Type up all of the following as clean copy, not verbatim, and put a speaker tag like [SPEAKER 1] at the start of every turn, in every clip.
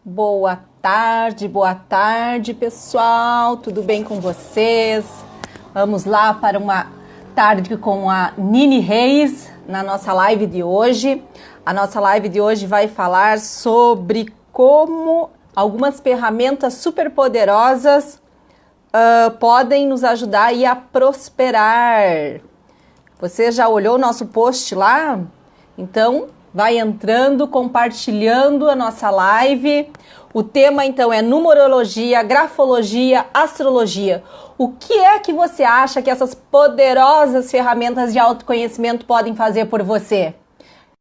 [SPEAKER 1] Boa tarde, pessoal. Tudo bem com vocês? Vamos lá para uma tarde com a Nini Reis na nossa live de hoje. A nossa live de hoje vai falar sobre como algumas ferramentas super poderosas podem nos ajudar aí a prosperar. Você já olhou o nosso post lá? Então, vai entrando, compartilhando a nossa live. O tema, então, é numerologia, grafologia, astrologia. O que é que você acha que essas poderosas ferramentas de autoconhecimento podem fazer por você?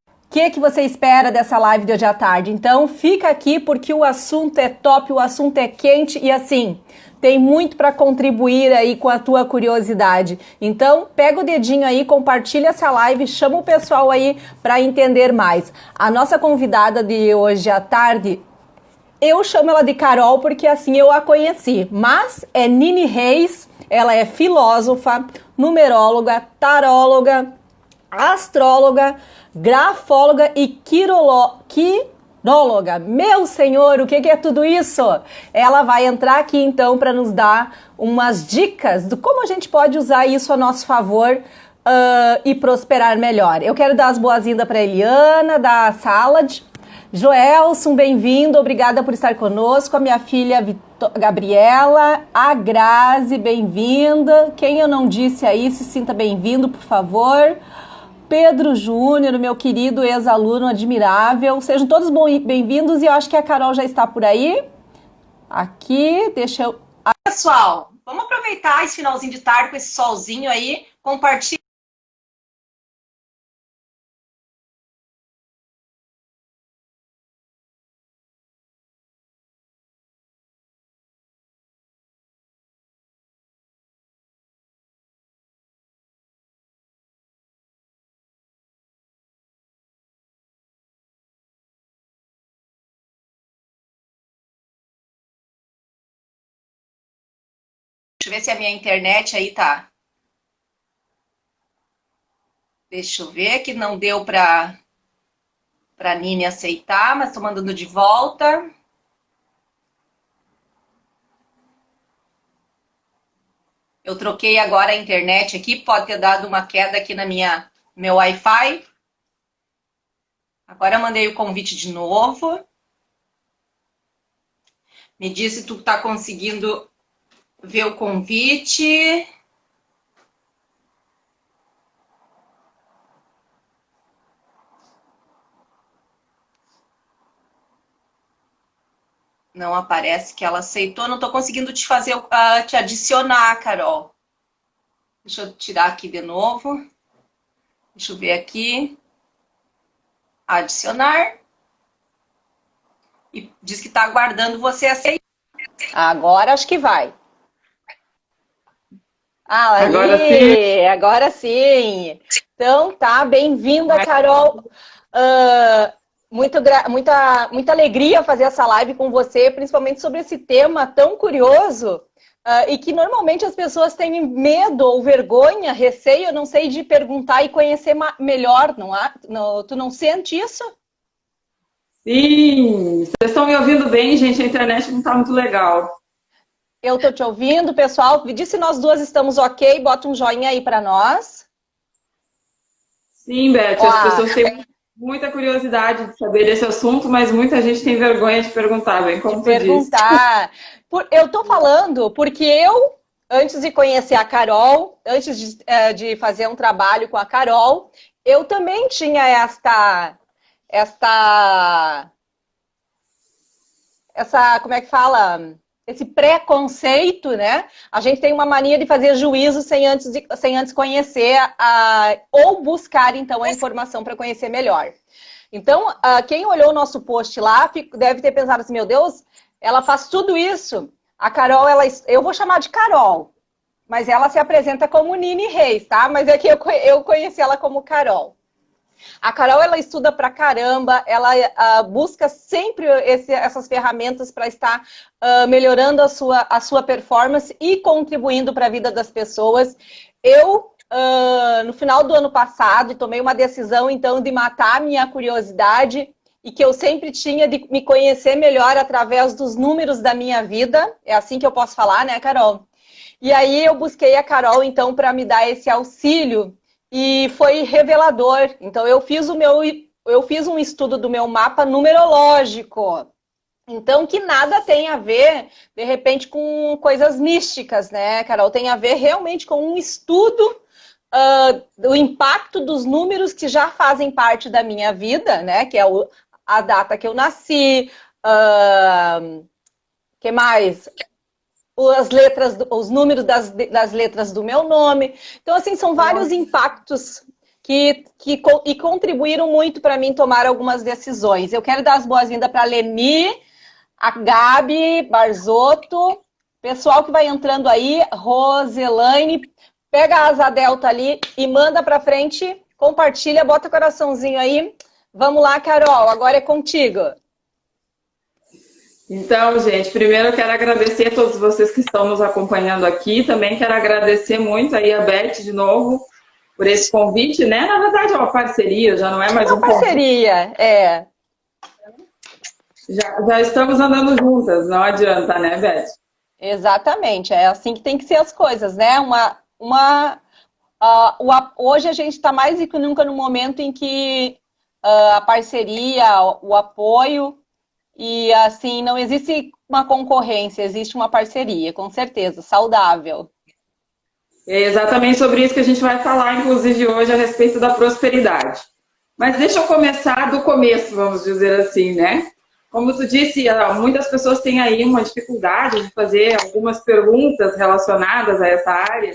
[SPEAKER 1] O que é que você espera dessa live de hoje à tarde? Então, fica aqui porque o assunto é top, o assunto é quente e assim, tem muito para contribuir aí com a tua curiosidade. Então, pega o dedinho aí, compartilha essa live, chama o pessoal aí para entender mais. A nossa convidada de hoje à tarde, eu chamo ela de Carol porque assim eu a conheci, mas é Nini Reis, ela é filósofa, numeróloga, taróloga, astróloga, grafóloga e quiróloga. Meu senhor, o que é tudo isso? Ela vai entrar aqui então para nos dar umas dicas de como a gente pode usar isso a nosso favor e prosperar melhor. Eu quero dar as boas-vindas para Eliana da Salad. Joelson, bem-vindo, obrigada por estar conosco. A minha filha Gabriela, a Grazi, bem-vinda. Quem eu não disse aí, se sinta bem-vindo, por favor. Pedro Júnior, meu querido ex-aluno admirável. Sejam todos bem-vindos e eu acho que a Carol já está por aí. Aqui, deixa eu... Pessoal, vamos aproveitar esse finalzinho de tarde com esse solzinho aí. Compartilha. Deixa eu ver se a minha internet aí tá. Deixa eu ver que não deu para Nini aceitar, mas tô mandando de volta. Eu troquei agora a internet aqui, pode ter dado uma queda aqui na meu Wi-Fi. Agora eu mandei o convite de novo. Me diz se tu tá conseguindo ver o convite. Não aparece que ela aceitou. Não tô conseguindo te adicionar, Carol. Deixa eu tirar aqui de novo. Deixa eu ver aqui. Adicionar. E diz que tá aguardando você aceitar. Agora acho que vai. Agora sim. Então tá, bem-vinda, Carol. Muita alegria fazer essa live com você, principalmente sobre esse tema tão curioso e que normalmente as pessoas têm medo ou vergonha, receio, não sei, de perguntar e conhecer melhor, tu não sente isso?
[SPEAKER 2] Sim, vocês estão me ouvindo bem, gente? A internet não está muito legal.
[SPEAKER 1] Eu tô te ouvindo, pessoal. Me diz se nós duas estamos ok, bota um joinha aí para nós.
[SPEAKER 2] Sim, Beth, as pessoas têm muita curiosidade de saber desse assunto, mas muita gente tem vergonha de perguntar, bem como tu disse.
[SPEAKER 1] Eu tô falando porque eu, antes de conhecer a Carol, antes de fazer um trabalho com a Carol, eu também tinha como é que fala? Esse preconceito, né? A gente tem uma mania de fazer juízo sem antes conhecer ou buscar, então, a informação para conhecer melhor. Então, quem olhou o nosso post lá deve ter pensado assim, meu Deus, ela faz tudo isso. A Carol, eu vou chamar de Carol, mas ela se apresenta como Nini Reis, tá? Mas é que eu conheci ela como Carol. A Carol, ela estuda pra caramba, ela busca sempre essas ferramentas para estar melhorando a sua performance e contribuindo para a vida das pessoas. Eu, no final do ano passado, tomei uma decisão, então, de matar a minha curiosidade e que eu sempre tinha de me conhecer melhor através dos números da minha vida. É assim que eu posso falar, né, Carol? E aí eu busquei a Carol, então, para me dar esse auxílio e foi revelador. Então, eu fiz um estudo do meu mapa numerológico. Então, que nada tem a ver, de repente, com coisas místicas, né, Carol? Tem a ver realmente com um estudo do impacto dos números que já fazem parte da minha vida, né? Que é a data que eu nasci, que mais? As letras, os números das letras do meu nome. Então, assim, são vários impactos que contribuíram muito para mim tomar algumas decisões. Eu quero dar as boas-vindas para a Leni, a Gabi Barzotto, pessoal que vai entrando aí, Roselaine, pega a asa delta ali e manda para frente, compartilha, bota o coraçãozinho aí. Vamos lá, Carol, agora é contigo.
[SPEAKER 2] Então, gente, primeiro eu quero agradecer a todos vocês que estão nos acompanhando aqui. Também quero agradecer muito aí a Beth de novo por esse convite, né? Na verdade é uma parceria, já não é mais um convite. Uma parceria, é. Já estamos andando juntas, não adianta, né, Beth?
[SPEAKER 1] Exatamente, é assim que tem que ser as coisas, né? Hoje a gente está mais do que nunca no momento em que a parceria, o apoio, e assim, não existe uma concorrência, existe uma parceria, com certeza, saudável.
[SPEAKER 2] É exatamente sobre isso que a gente vai falar, inclusive, hoje, a respeito da prosperidade. Mas deixa eu começar do começo, vamos dizer assim, né? Como tu disse, muitas pessoas têm aí uma dificuldade de fazer algumas perguntas relacionadas a essa área,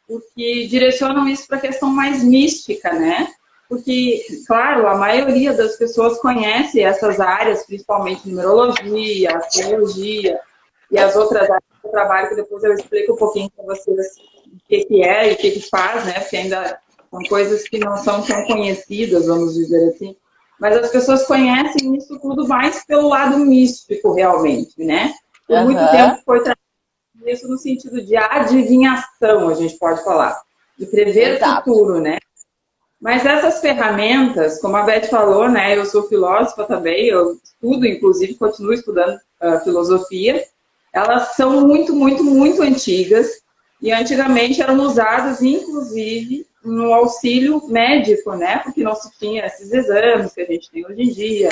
[SPEAKER 2] porque direcionam isso para a questão mais mística, né? Porque, claro, a maioria das pessoas conhece essas áreas, principalmente numerologia, astrologia e as outras áreas do trabalho, que depois eu explico um pouquinho para vocês o que é e o que faz, né? Porque ainda são coisas que não são tão conhecidas, vamos dizer assim. Mas as pessoas conhecem isso tudo mais pelo lado místico, realmente, né? Por muito tempo foi trabalhado isso no sentido de adivinhação, a gente pode falar, de prever o futuro, né? Mas essas ferramentas, como a Beth falou, né? Eu sou filósofa também, eu estudo, inclusive, continuo estudando filosofia. Elas são muito, muito, muito antigas e antigamente eram usadas, inclusive, no auxílio médico, né? Porque não se tinha esses exames que a gente tem hoje em dia.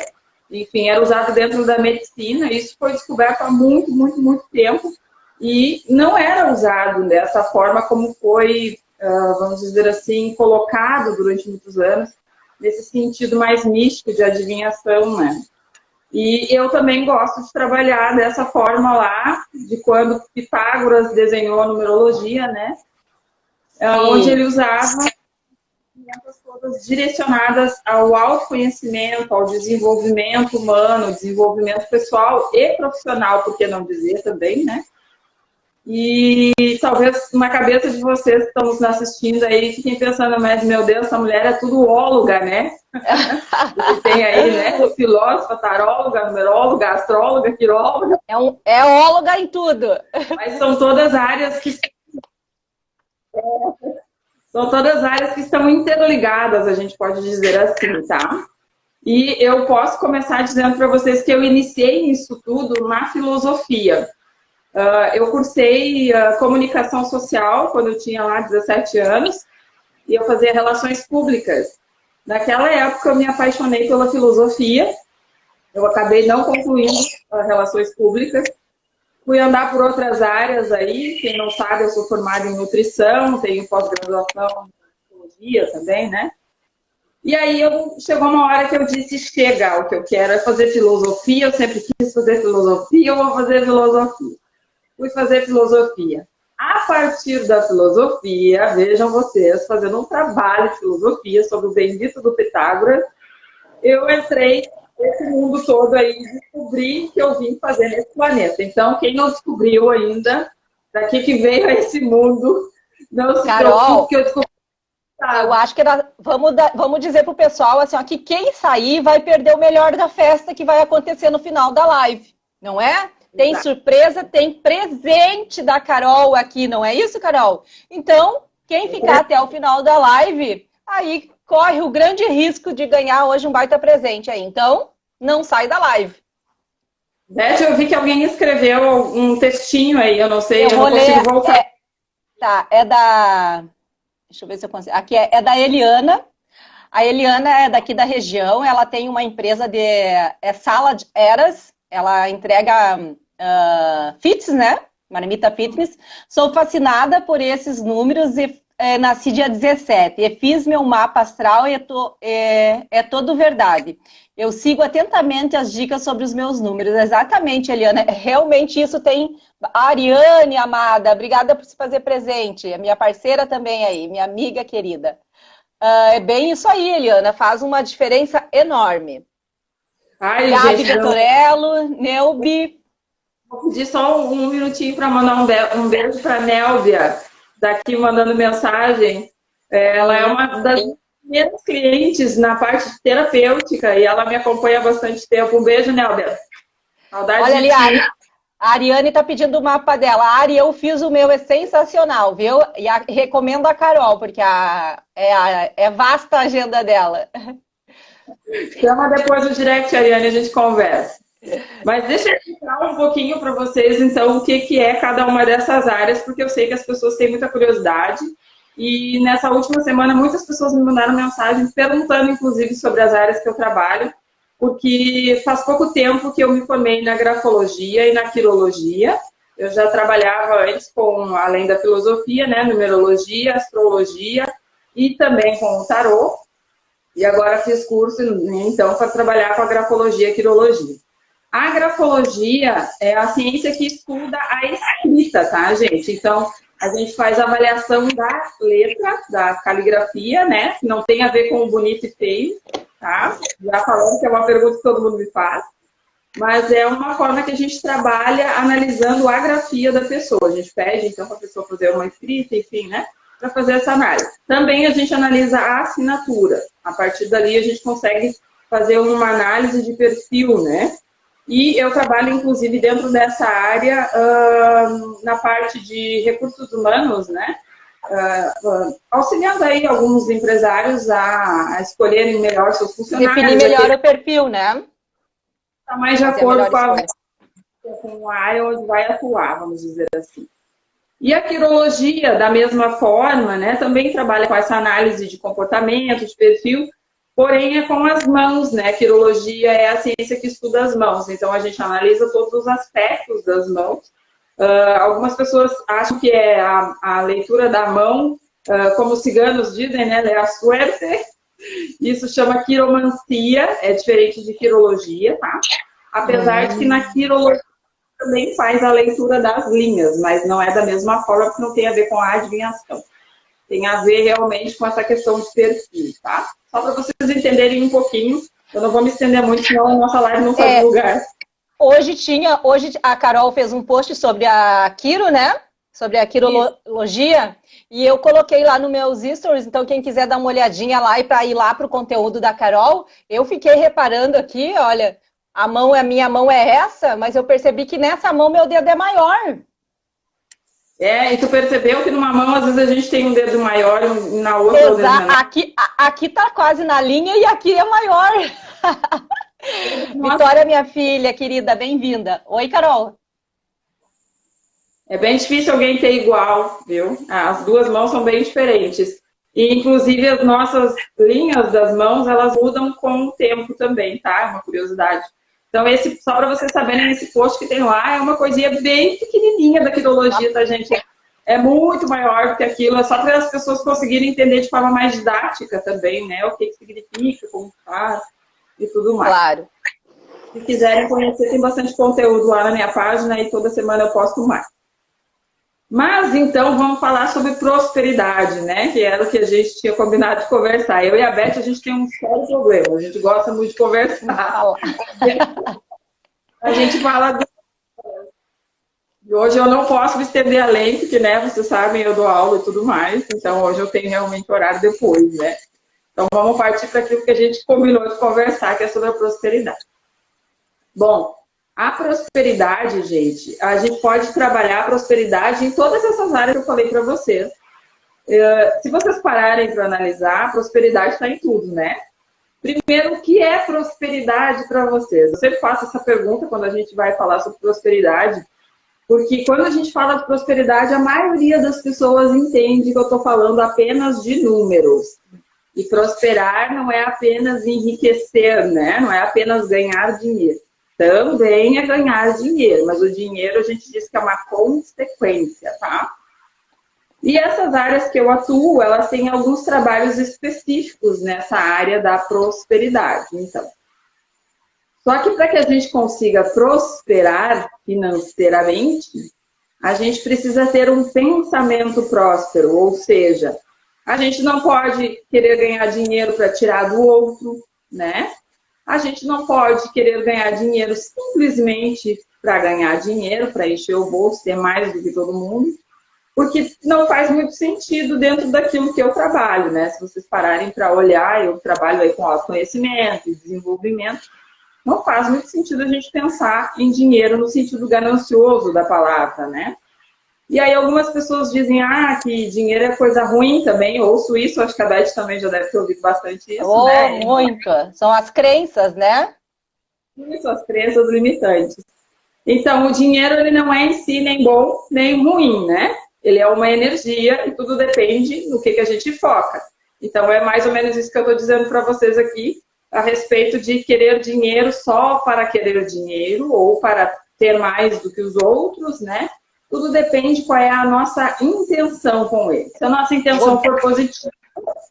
[SPEAKER 2] Enfim, era usado dentro da medicina. Isso foi descoberto há muito, muito, muito tempo e não era usado dessa forma como foi, vamos dizer assim, colocado durante muitos anos, nesse sentido mais místico de adivinhação, né? E eu também gosto de trabalhar dessa forma lá, de quando Pitágoras desenhou a numerologia, né? Onde ele usava ferramentas todas direcionadas ao autoconhecimento, ao desenvolvimento humano, desenvolvimento pessoal e profissional, por que não dizer também, né? E talvez na cabeça de vocês que estão nos assistindo aí, fiquem pensando, mas meu Deus, essa mulher é tudo óloga, né? Você tem aí, né? Filósofa, taróloga, numeróloga, astróloga, quiróloga.
[SPEAKER 1] É óloga em tudo.
[SPEAKER 2] Mas são todas áreas que estão interligadas, a gente pode dizer assim, tá? E eu posso começar dizendo para vocês que eu iniciei isso tudo na filosofia. Eu cursei comunicação social quando eu tinha lá 17 anos e eu fazia relações públicas. Naquela época eu me apaixonei pela filosofia, eu acabei não concluindo relações públicas, fui andar por outras áreas aí, quem não sabe eu sou formada em nutrição, tenho pós-graduação em psicologia também, né? E aí chegou uma hora que eu disse, chega, o que eu quero é fazer filosofia, eu sempre quis fazer filosofia, eu vou fazer filosofia. Fui fazer filosofia. A partir da filosofia, vejam vocês, fazendo um trabalho de filosofia sobre o bendito do Pitágoras, eu entrei nesse mundo todo aí e descobri que eu vim fazer nesse planeta. Então, quem não descobriu ainda, daqui que veio a esse mundo, não se preocupe que eu descobri.
[SPEAKER 1] Eu acho que vamos dizer pro pessoal assim, ó, que quem sair vai perder o melhor da festa que vai acontecer no final da live, não é? Tem surpresa, tem presente da Carol aqui, não é isso, Carol? Então, quem ficar até o final da live, aí corre o grande risco de ganhar hoje um baita presente aí. Então, não sai da live.
[SPEAKER 2] Beth, eu vi que alguém escreveu um textinho aí, eu não sei, eu não consigo voltar.
[SPEAKER 1] Tá, é da... Deixa eu ver se eu consigo. Aqui é da Eliana. A Eliana é daqui da região, ela tem uma empresa de Salad Eras, ela entrega fits, né? Marmita Fitness. Sou fascinada por esses números e nasci dia 17 e fiz meu mapa astral e é todo verdade. Eu sigo atentamente as dicas sobre os meus números. Exatamente, Eliana. Realmente isso tem... A Ariane, amada, obrigada por se fazer presente. A minha parceira também aí, minha amiga querida. É bem isso aí, Eliana. Faz uma diferença enorme.
[SPEAKER 2] Ai,
[SPEAKER 1] Gabi
[SPEAKER 2] gente,
[SPEAKER 1] Vitorello, Neubi.
[SPEAKER 2] vou pedir só um minutinho para mandar um beijo para a Nélvia, daqui mandando mensagem. Ela é uma das minhas clientes na parte terapêutica e ela me acompanha há bastante tempo. Um beijo, Nélvia. Saudade.
[SPEAKER 1] Olha
[SPEAKER 2] de
[SPEAKER 1] ali,
[SPEAKER 2] ti.
[SPEAKER 1] a Ariane tá pedindo o mapa dela. Ari, eu fiz o meu, é sensacional, viu? E recomendo a Carol, porque é vasta a agenda dela.
[SPEAKER 2] Chama depois no direct, Ariane, a gente conversa. Mas deixa eu explicar um pouquinho para vocês, então, o que é cada uma dessas áreas, porque eu sei que as pessoas têm muita curiosidade. E nessa última semana, muitas pessoas me mandaram mensagens perguntando, inclusive, sobre as áreas que eu trabalho, porque faz pouco tempo que eu me formei na grafologia e na quirologia. Eu já trabalhava antes com, além da filosofia, né, numerologia, astrologia e também com o tarô. E agora fiz curso, né, então, para trabalhar com a grafologia e quirologia. A grafologia é a ciência que estuda a escrita, tá, gente? Então, a gente faz a avaliação da letra, da caligrafia, né? Não tem a ver com o bonito e feio, tá? Já falando que é uma pergunta que todo mundo me faz. Mas é uma forma que a gente trabalha analisando a grafia da pessoa. A gente pede, então, para a pessoa fazer uma escrita, enfim, né? Para fazer essa análise. Também a gente analisa a assinatura. A partir dali, a gente consegue fazer uma análise de perfil, né? E eu trabalho, inclusive, dentro dessa área, na parte de recursos humanos, né? Auxiliando aí alguns empresários a escolherem melhor seus funcionários.
[SPEAKER 1] Definir melhor o perfil, né?
[SPEAKER 2] Está mais de acordo com a área onde vai atuar, vamos dizer assim. E a quirologia, da mesma forma, né? Também trabalha com essa análise de comportamento, de perfil, porém é com as mãos, né? A quirologia é a ciência que estuda as mãos, então a gente analisa todos os aspectos das mãos. Algumas pessoas acham que é a leitura da mão, como os ciganos dizem, né? É a suerte. Isso chama quiromancia, é diferente de quirologia, tá? Apesar de que na quirologia também faz a leitura das linhas, mas não é da mesma forma, porque não tem a ver com a adivinhação. Tem a ver realmente com essa questão de perfil, tá? Só para vocês entenderem um pouquinho. Eu não vou me estender muito, senão a nossa live não faz lugar.
[SPEAKER 1] Hoje a Carol fez um post sobre a Quiro, né? Sobre a quirologia. E eu coloquei lá nos meus stories, então quem quiser dar uma olhadinha lá e para ir lá para o conteúdo da Carol, eu fiquei reparando aqui, olha, a minha mão é essa, mas eu percebi que nessa mão meu dedo é maior.
[SPEAKER 2] E tu percebeu que numa mão, às vezes, a gente tem um dedo maior e na outra...
[SPEAKER 1] Exato. Aqui tá quase na linha e aqui é maior. Vitória, minha filha, querida, bem-vinda. Oi, Carol.
[SPEAKER 2] É bem difícil alguém ter igual, viu? As duas mãos são bem diferentes. E, inclusive, as nossas linhas das mãos, elas mudam com o tempo também, tá? É uma curiosidade. Então, só para vocês saberem, esse post que tem lá é uma coisinha bem pequenininha da quirologia, tá, gente? É muito maior do que aquilo, é só para as pessoas conseguirem entender de forma mais didática também, né? O que significa, como faz e tudo mais.
[SPEAKER 1] Claro.
[SPEAKER 2] Se quiserem conhecer, tem bastante conteúdo lá na minha página e toda semana eu posto mais. Mas, então, vamos falar sobre prosperidade, né? Que era o que a gente tinha combinado de conversar. Eu e a Beth, a gente tem um sério problema. A gente gosta muito de conversar. A gente fala... Hoje eu não posso me estender além, porque, né, vocês sabem, eu dou aula e tudo mais. Então, hoje eu tenho realmente horário depois, né? Então, vamos partir para aquilo que a gente combinou de conversar, que é sobre a prosperidade. Bom... A prosperidade, gente, a gente pode trabalhar a prosperidade em todas essas áreas que eu falei para vocês. Se vocês pararem para analisar, a prosperidade está em tudo, né? Primeiro, o que é prosperidade para vocês? Eu sempre faço essa pergunta quando a gente vai falar sobre prosperidade, porque quando a gente fala de prosperidade, a maioria das pessoas entende que eu estou falando apenas de números. E prosperar não é apenas enriquecer, né? Não é apenas ganhar dinheiro. Também é ganhar dinheiro, mas o dinheiro a gente diz que é uma consequência, tá? E essas áreas que eu atuo, elas têm alguns trabalhos específicos nessa área da prosperidade, então. Só que para que a gente consiga prosperar financeiramente, a gente precisa ter um pensamento próspero, ou seja, a gente não pode querer ganhar dinheiro para tirar do outro, né? A gente não pode querer ganhar dinheiro simplesmente para ganhar dinheiro, para encher o bolso, ter mais do que todo mundo, porque não faz muito sentido dentro daquilo que eu trabalho, né? Se vocês pararem para olhar, eu trabalho aí com autoconhecimento e desenvolvimento, não faz muito sentido a gente pensar em dinheiro no sentido ganancioso da palavra, né? E aí algumas pessoas dizem, que dinheiro é coisa ruim também, ouço isso, acho que a Beth também já deve ter ouvido bastante isso, né?
[SPEAKER 1] Muito. São as crenças, né?
[SPEAKER 2] Isso, as crenças limitantes. Então, o dinheiro, ele não é em si nem bom, nem ruim, né? Ele é uma energia e tudo depende do que a gente foca. Então, é mais ou menos isso que eu estou dizendo para vocês aqui, a respeito de querer dinheiro só para querer dinheiro ou para ter mais do que os outros, né? Tudo depende qual é a nossa intenção com ele. Se a nossa intenção for positiva,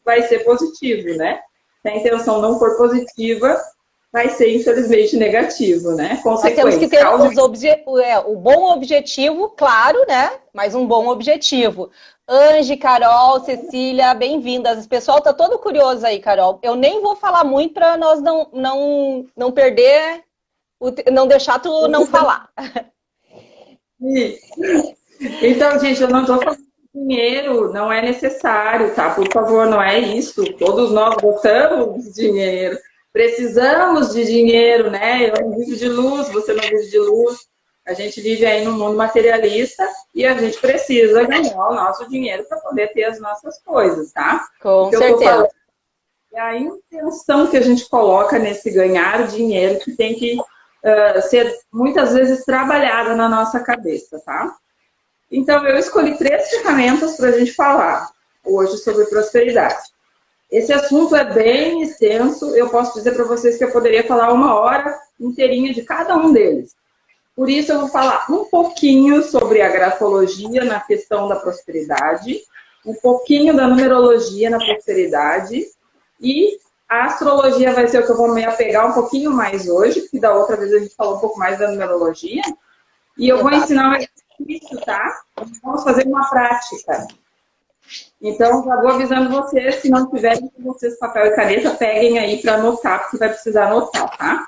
[SPEAKER 2] vai ser positivo, né? Se a intenção não for positiva, vai ser, infelizmente, negativo, né?
[SPEAKER 1] Nós temos que ter o bom objetivo, claro, né? Mas um bom objetivo. Ange, Carol, Cecília, bem-vindas. O pessoal tá todo curioso aí, Carol. Eu nem vou falar muito para nós não perder, não deixar tu não falar.
[SPEAKER 2] Então, gente, eu não estou falando que dinheiro não é necessário, tá? Por favor, não é isso. Todos nós gostamos de dinheiro. Precisamos de dinheiro, né? Eu não vivo de luz, você não vive de luz. A gente vive aí num mundo materialista e a gente precisa ganhar o nosso dinheiro para poder ter as nossas coisas, tá?
[SPEAKER 1] Com certeza.
[SPEAKER 2] É a intenção que a gente coloca nesse ganhar dinheiro que tem que ser muitas vezes trabalhada na nossa cabeça, tá? Então, eu escolhi 3 ferramentas para a gente falar hoje sobre prosperidade. Esse assunto é bem extenso, eu posso dizer para vocês que eu poderia falar 1 hora inteirinha de cada um deles. Por isso, eu vou falar um pouquinho sobre a grafologia na questão da prosperidade, um pouquinho da numerologia na prosperidade e a astrologia vai ser o que eu vou me apegar um pouquinho mais hoje, porque da outra vez a gente falou um pouco mais da numerologia. E eu vou ensinar um exercício, tá? Vamos fazer uma prática. Então, já vou avisando vocês, se não tiverem com vocês papel e caneta, peguem aí para anotar, porque vai precisar anotar, tá?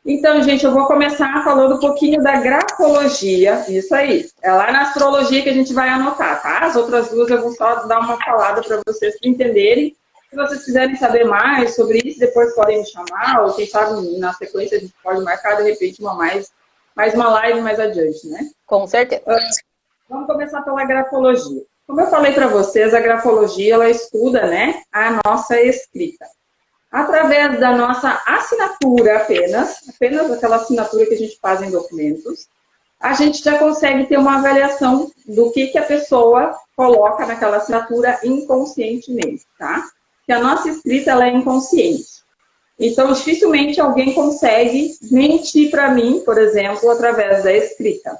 [SPEAKER 2] Então, gente, eu vou começar falando um pouquinho da grafologia, isso aí. É lá na astrologia que a gente vai anotar, tá? As outras 2 eu vou só dar uma falada para vocês entenderem. Se vocês quiserem saber mais sobre isso, depois podem me chamar, ou quem sabe na sequência a gente pode marcar, de repente, mais uma live mais adiante, né?
[SPEAKER 1] Com certeza.
[SPEAKER 2] Vamos começar pela grafologia. Como eu falei para vocês, a grafologia, ela estuda, né, a nossa escrita. Através da nossa assinatura apenas aquela assinatura que a gente faz em documentos, a gente já consegue ter uma avaliação do que a pessoa coloca naquela assinatura inconscientemente, tá? Que a nossa escrita, ela é inconsciente. Então, dificilmente alguém consegue mentir para mim, por exemplo, através da escrita.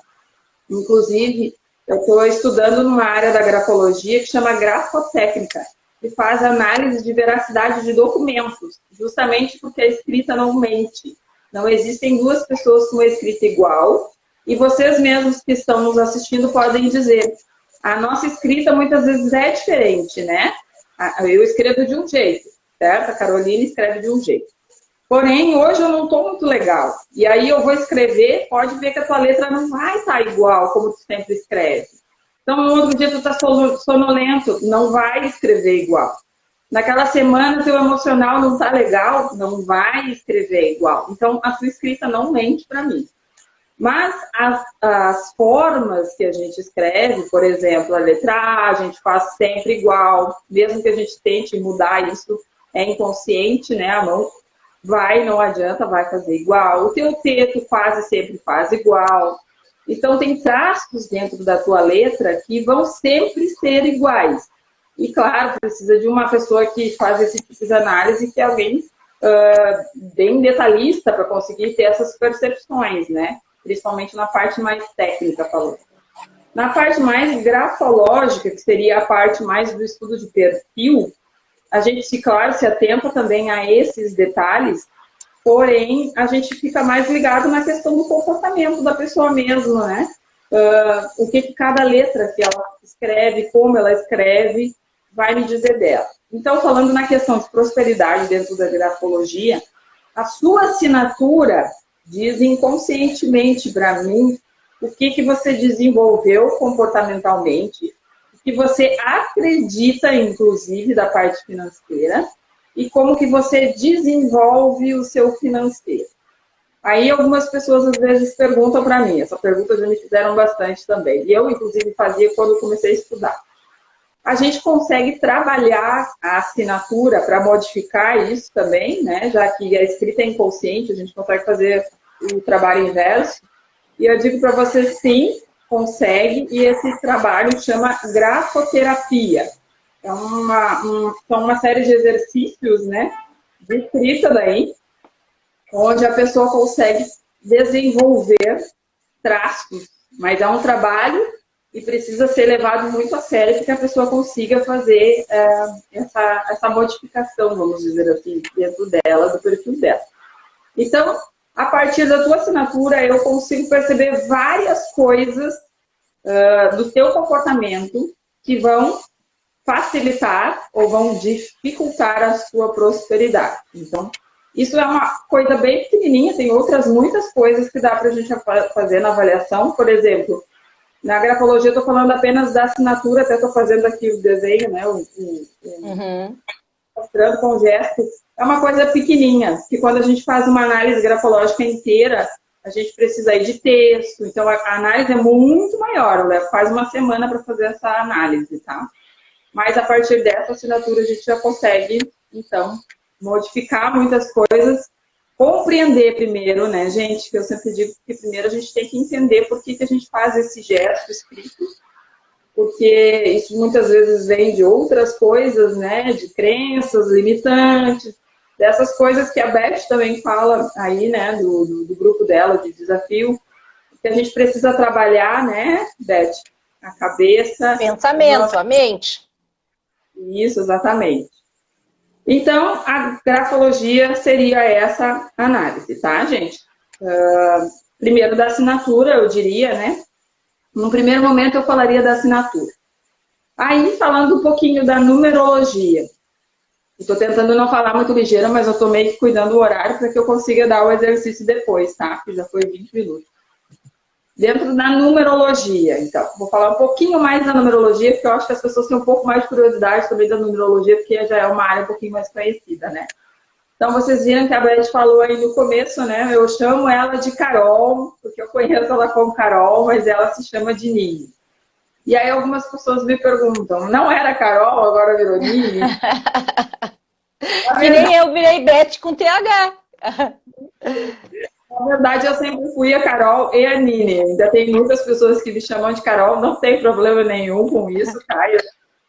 [SPEAKER 2] Inclusive, eu estou estudando numa área da grafologia que chama grafotécnica, que faz análise de veracidade de documentos, justamente porque a escrita não mente. Não existem 2 pessoas com uma escrita igual, e vocês mesmos que estão nos assistindo podem dizer, a nossa escrita muitas vezes é diferente, né? Eu escrevo de um jeito, certo? A Carolina escreve de um jeito. Porém, hoje eu não estou muito legal. E aí eu vou escrever, pode ver que a tua letra não vai estar igual como tu sempre escreve. Então, no outro dia tu está sonolento, não vai escrever igual. Naquela semana, teu emocional não está legal, não vai escrever igual. Então, a tua escrita não mente para mim. Mas as formas que a gente escreve, por exemplo, a letra A, a gente faz sempre igual, mesmo que a gente tente mudar isso, é inconsciente, né? A mão vai, não adianta, vai fazer igual. O teu teto quase sempre faz igual. Então, tem traços dentro da tua letra que vão sempre ser iguais. E, claro, precisa de uma pessoa que faz esse tipo de análise, que é alguém bem detalhista para conseguir ter essas percepções, né? Principalmente na parte mais técnica, falando. Na parte mais grafológica, que seria a parte mais do estudo de perfil, a gente, claro, se atenta também a esses detalhes, porém, a gente fica mais ligado na questão do comportamento da pessoa mesmo, né? O que cada letra que ela escreve, como ela escreve, vai me dizer dela. Então, falando na questão de prosperidade dentro da grafologia, a sua assinatura diz inconscientemente para mim o que você desenvolveu comportamentalmente, o que você acredita, inclusive, da parte financeira, e como que você desenvolve o seu financeiro. Aí algumas pessoas às vezes perguntam para mim, essa pergunta já me fizeram bastante também, e eu, inclusive, fazia quando eu comecei a estudar. A gente consegue trabalhar a assinatura para modificar isso também, né? Já que a escrita é inconsciente, a gente consegue fazer o trabalho inverso. E eu digo para você, sim, consegue, e esse trabalho chama grafoterapia. É são uma série de exercícios, né, de escrita daí, onde a pessoa consegue desenvolver traços, mas é um trabalho e precisa ser levado muito a sério para que a pessoa consiga fazer essa modificação, vamos dizer assim, dentro dela, do perfil dela. Então, a partir da tua assinatura, eu consigo perceber várias coisas do teu comportamento que vão facilitar ou vão dificultar a sua prosperidade. Então, isso é uma coisa bem pequenininha, tem outras muitas coisas que dá para a gente fazer na avaliação. Por exemplo, na grafologia eu estou falando apenas da assinatura, até estou fazendo aqui o desenho, né, mostrando com gestos. É uma coisa pequenininha, que quando a gente faz uma análise grafológica inteira, a gente precisa ir de texto, então a análise é muito maior, leva quase uma semana para fazer essa análise, tá? Mas a partir dessa assinatura a gente já consegue, então, modificar muitas coisas, compreender primeiro, né, gente, que eu sempre digo que primeiro a gente tem que entender por que a gente faz esse gesto escrito, porque isso muitas vezes vem de outras coisas, né, de crenças limitantes, dessas coisas que a Beth também fala aí, né, do grupo dela de desafio, que a gente precisa trabalhar, né, Beth, a cabeça...
[SPEAKER 1] Pensamento, a mente.
[SPEAKER 2] Isso, exatamente. Então, a grafologia seria essa análise, tá, gente? Primeiro da assinatura, eu diria, né? No primeiro momento eu falaria da assinatura. Aí, falando um pouquinho da numerologia. Estou tentando não falar muito ligeira, mas eu estou meio que cuidando do horário para que eu consiga dar o exercício depois, tá? Porque já foi 20 minutos. Dentro da numerologia, então, vou falar um pouquinho mais da numerologia, porque eu acho que as pessoas têm um pouco mais de curiosidade também da numerologia, porque já é uma área um pouquinho mais conhecida, né? Então, vocês viram que a Beth falou aí no começo, né? Eu chamo ela de Carol, porque eu conheço ela como Carol, mas ela se chama de Nini. E aí algumas pessoas me perguntam, não era Carol, agora virou Nini?
[SPEAKER 1] Que nem eu virei Beth com TH.
[SPEAKER 2] Na verdade, eu sempre fui a Carol e a Nini. Ainda tem muitas pessoas que me chamam de Carol, não tem problema nenhum com isso, tá?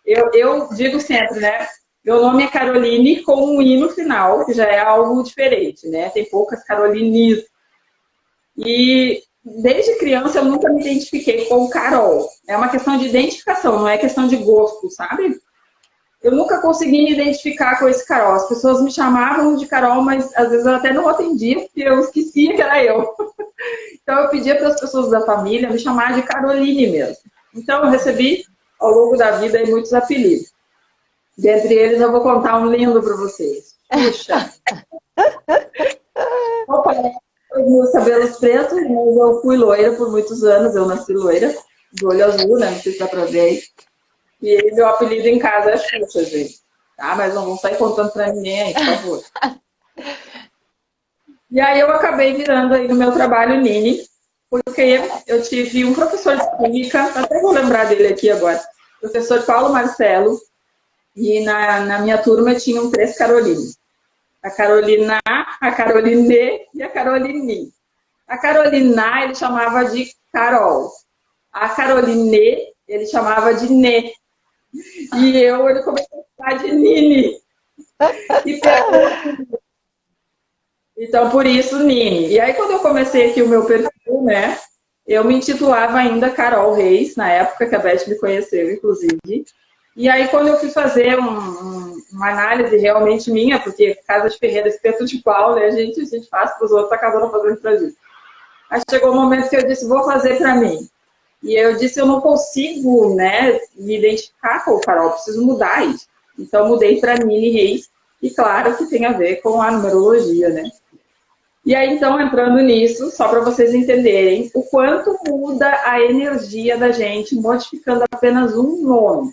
[SPEAKER 2] Eu digo sempre, né? Meu nome é Caroline com um i no final, que já é algo diferente, né? Tem poucas Carolines. E desde criança eu nunca me identifiquei com Carol. É uma questão de identificação, não é questão de gosto, sabe? Eu nunca consegui me identificar com esse Carol. As pessoas me chamavam de Carol, mas às vezes eu até não atendia, porque eu esquecia que era eu. Então eu pedia para as pessoas da família me chamar de Caroline mesmo. Então eu recebi ao longo da vida aí muitos apelidos. Dentre eles eu vou contar um lindo para vocês. Puxa! Opa, os meus cabelos pretos, mas eu fui loira por muitos anos. Eu nasci loira, de olho azul, né? Não sei se dá para ver aí. E meu apelido em casa é Xuxa, gente. Tá? Mas não vou sair contando pra ninguém aí, por favor. E aí eu acabei virando aí no meu trabalho Nini, porque eu tive um professor de química, até vou lembrar dele aqui agora, professor Paulo Marcelo, E na minha turma tinham 3 Carolinas. A Carolina, a Caroline e a Caroline. A Carolina ele chamava de Carol. A Caroline ele chamava de Nê. E ele começou a chamar de Nini. E pegou. Então, por isso, Nini. E aí, quando eu comecei aqui o meu perfil, né? Eu me intitulava ainda Carol Reis, na época que a Beth me conheceu, inclusive. E aí, quando eu fui fazer uma análise realmente minha, porque casa de ferreiro, espeto de pau, né, a gente faz para os outros, tá casando fazendo pra gente. Aí chegou o momento que eu disse, vou fazer para mim. E eu disse, eu não consigo, né, me identificar com o Carol, preciso mudar isso. Então, mudei para Nini Reis, e claro que tem a ver com a numerologia, né. E aí, então, entrando nisso, só para vocês entenderem o quanto muda a energia da gente modificando apenas um nome.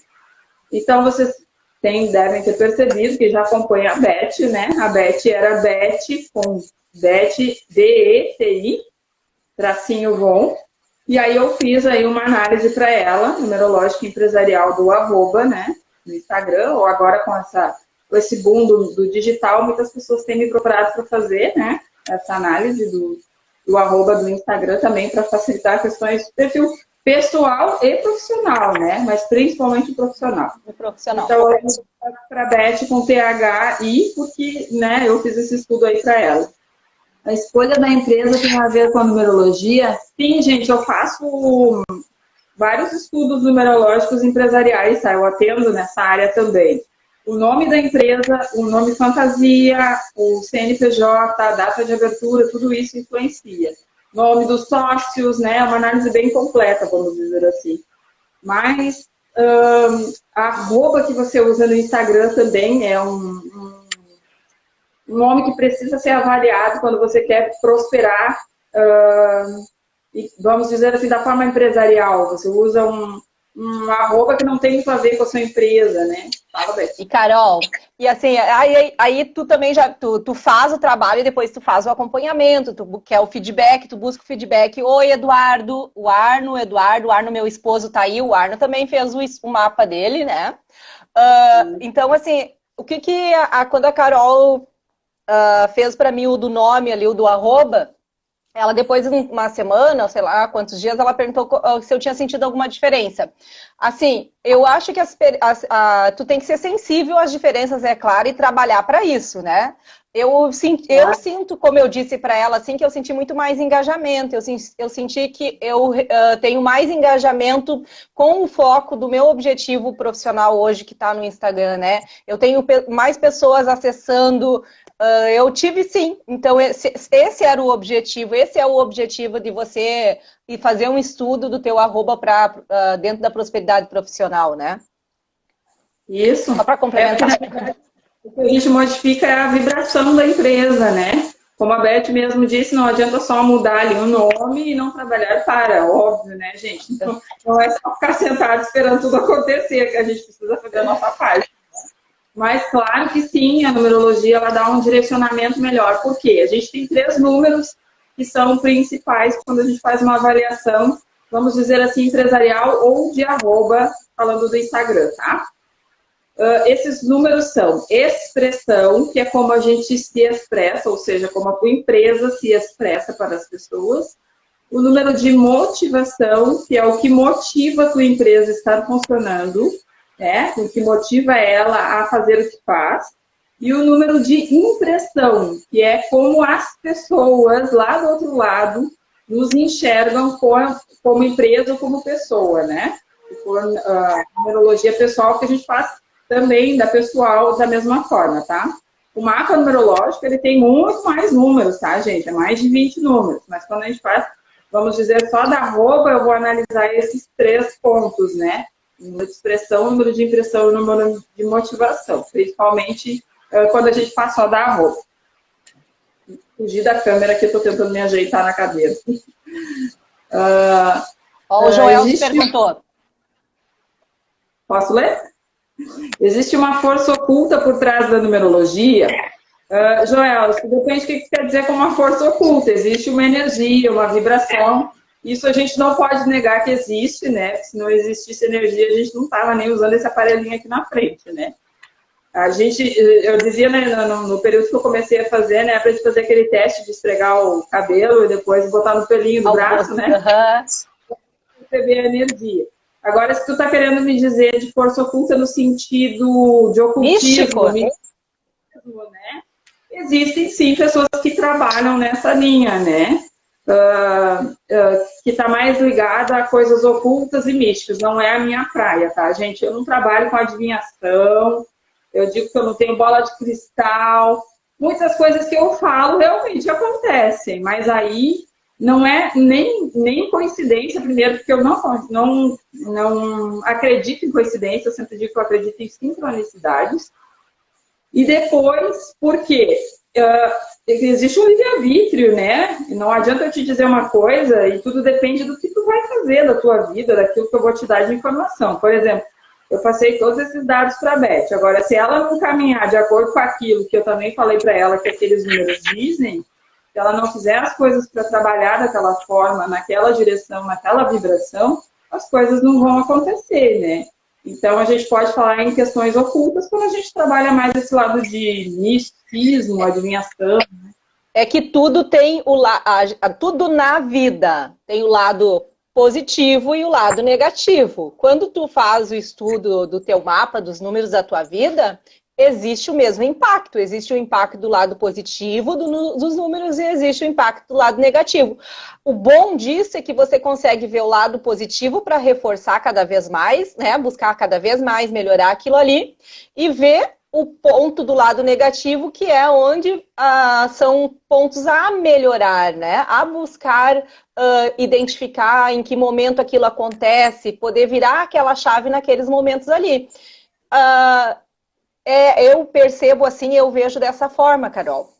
[SPEAKER 2] Então, vocês devem ter percebido que já acompanha a Beth, né? A Beth era Beth com Beth, B-E-T-I, tracinho Von. E aí eu fiz aí uma análise para ela, numerológica empresarial do @, né? No Instagram, ou agora com esse boom do digital, muitas pessoas têm me procurado para fazer, né? Essa análise do @ do Instagram também para facilitar questões de perfil pessoal e profissional, né? Mas principalmente profissional. Então, eu vou para a Beth com THI, porque né, eu fiz esse estudo aí para ela. A escolha da empresa tem a ver com a numerologia? Sim, gente, eu faço vários estudos numerológicos empresariais, tá? Eu atendo nessa área também. O nome da empresa, o nome fantasia, o CNPJ, a data de abertura, tudo isso influencia. Nome dos sócios, né? Uma análise bem completa, vamos dizer assim. Mas a arroba que você usa no Instagram também é um nome que precisa ser avaliado quando você quer prosperar, e, vamos dizer assim, da forma empresarial. Você usa um arroba que não tem muito a ver com a sua empresa, né? Fala, Beth.
[SPEAKER 1] E Carol, e assim, aí tu também tu faz o trabalho e depois tu faz o acompanhamento, tu quer o feedback, tu busca o feedback. Oi, Eduardo, o Arno, meu esposo tá aí, o Arno também fez o mapa dele, né? Então, assim, o que quando a Carol fez para mim o do nome ali, o do arroba, ela depois de uma semana, sei lá quantos dias, ela perguntou se eu tinha sentido alguma diferença. Assim, eu acho que tu tem que ser sensível às diferenças, é claro, e trabalhar para isso, né? Eu sinto, como eu disse para ela, assim, que eu senti muito mais engajamento. Eu senti que eu tenho mais engajamento com o foco do meu objetivo profissional hoje, que está no Instagram, né? Eu tenho mais pessoas acessando. Eu tive sim. Então, esse era o objetivo. Esse é o objetivo de você ir fazer um estudo do teu arroba dentro da prosperidade profissional, né?
[SPEAKER 2] Isso.
[SPEAKER 1] Só para complementar.
[SPEAKER 2] O que a gente modifica é a vibração da empresa, né? Como a Beth mesmo disse, não adianta só mudar ali o nome e não trabalhar para, óbvio, né, gente? Então, não é só ficar sentado esperando tudo acontecer, que a gente precisa fazer a nossa parte. Mas, claro que sim, a numerologia ela dá um direcionamento melhor. Por quê? A gente tem 3 números que são principais quando a gente faz uma avaliação, vamos dizer assim, empresarial ou de arroba, falando do Instagram, tá? Esses números são expressão, que é como a gente se expressa, ou seja, como a tua empresa se expressa para as pessoas. O número de motivação, que é o que motiva a tua empresa a estar funcionando, né? O que motiva ela a fazer o que faz. E o número de impressão, que é como as pessoas lá do outro lado nos enxergam como empresa ou como pessoa, né? Por numerologia pessoal que a gente faz também da pessoal da mesma forma, tá? O mapa numerológico, ele tem muito mais números, tá, gente? É mais de 20 números. Mas quando a gente faz, vamos dizer, só da arroba, eu vou analisar esses 3 pontos, né? Número de expressão, número de impressão e número de motivação. Principalmente quando a gente faz só da arroba. Fugir da câmera que eu tô tentando me ajeitar na cadeira.
[SPEAKER 1] O Joel te perguntou.
[SPEAKER 2] Posso ler? Existe uma força oculta por trás da numerologia? Joel, isso depende do que quer dizer com uma força oculta. Existe uma energia, uma vibração. Isso a gente não pode negar que existe, né? Se não existisse energia, a gente não estava nem usando esse aparelhinho aqui na frente, né? Eu dizia, né, no período que eu comecei a fazer, né, pra gente fazer aquele teste de esfregar o cabelo e depois botar no pelinho do braço, né, perceber a energia. Agora, se tu tá querendo me dizer de força oculta no sentido de ocultismo, místico, né, existem sim pessoas que trabalham nessa linha, né, que está mais ligada a coisas ocultas e místicas. Não é a minha praia, tá, gente? Eu não trabalho com adivinhação, eu digo que eu não tenho bola de cristal. Muitas coisas que eu falo realmente acontecem, mas aí não é nem coincidência, primeiro, porque eu não acredito em coincidência, eu sempre digo que eu acredito em sincronicidades. E depois, por quê? Existe um livre-arbítrio, né? Não adianta eu te dizer uma coisa e tudo depende do que tu vai fazer da tua vida, daquilo que eu vou te dar de informação. Por exemplo, eu passei todos esses dados para a Beth. Agora, se ela não caminhar de acordo com aquilo que eu também falei para ela que aqueles números dizem, se ela não fizer as coisas para trabalhar daquela forma, naquela direção, naquela vibração, as coisas não vão acontecer, né? Então, a gente pode falar em questões ocultas quando a gente trabalha mais esse lado de misticismo, adivinhação.
[SPEAKER 1] É que tudo tem tudo na vida tem o lado positivo e o lado negativo. Quando tu faz o estudo do teu mapa, dos números da tua vida, existe o mesmo impacto. Existe o impacto do lado positivo dos números e existe o impacto do lado negativo. O bom disso é que você consegue ver o lado positivo para reforçar cada vez mais, né? Buscar cada vez mais melhorar aquilo ali e ver o ponto do lado negativo, que é onde são pontos a melhorar, né? A buscar identificar em que momento aquilo acontece, poder virar aquela chave naqueles momentos ali. Eu percebo assim, eu vejo dessa forma, Carol,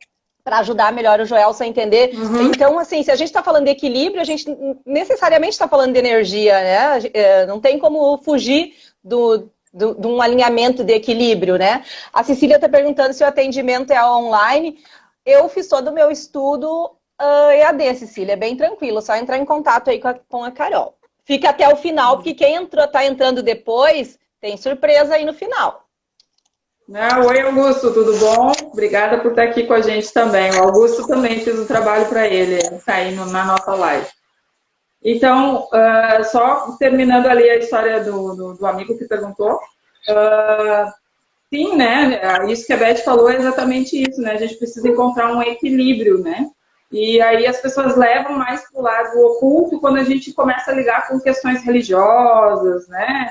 [SPEAKER 1] para ajudar melhor o Joelson a entender. Uhum. Então, assim, se a gente está falando de equilíbrio, a gente necessariamente está falando de energia, né? Não tem como fugir de um alinhamento de equilíbrio, né? A Cecília está perguntando se o atendimento é online. Eu fiz todo o meu estudo EAD, Cecília, é bem tranquilo, só entrar em contato aí com a Carol. Fica até o final, porque quem está entrando depois, tem surpresa aí no final.
[SPEAKER 2] Oi, Augusto, tudo bom? Obrigada por estar aqui com a gente também. O Augusto também fez um trabalho para ele, está aí na nossa live. Então, só terminando ali a história do amigo que perguntou, sim, né, isso que a Beth falou é exatamente isso, né, a gente precisa encontrar um equilíbrio, né, e aí as pessoas levam mais para o lado oculto quando a gente começa a ligar com questões religiosas, né,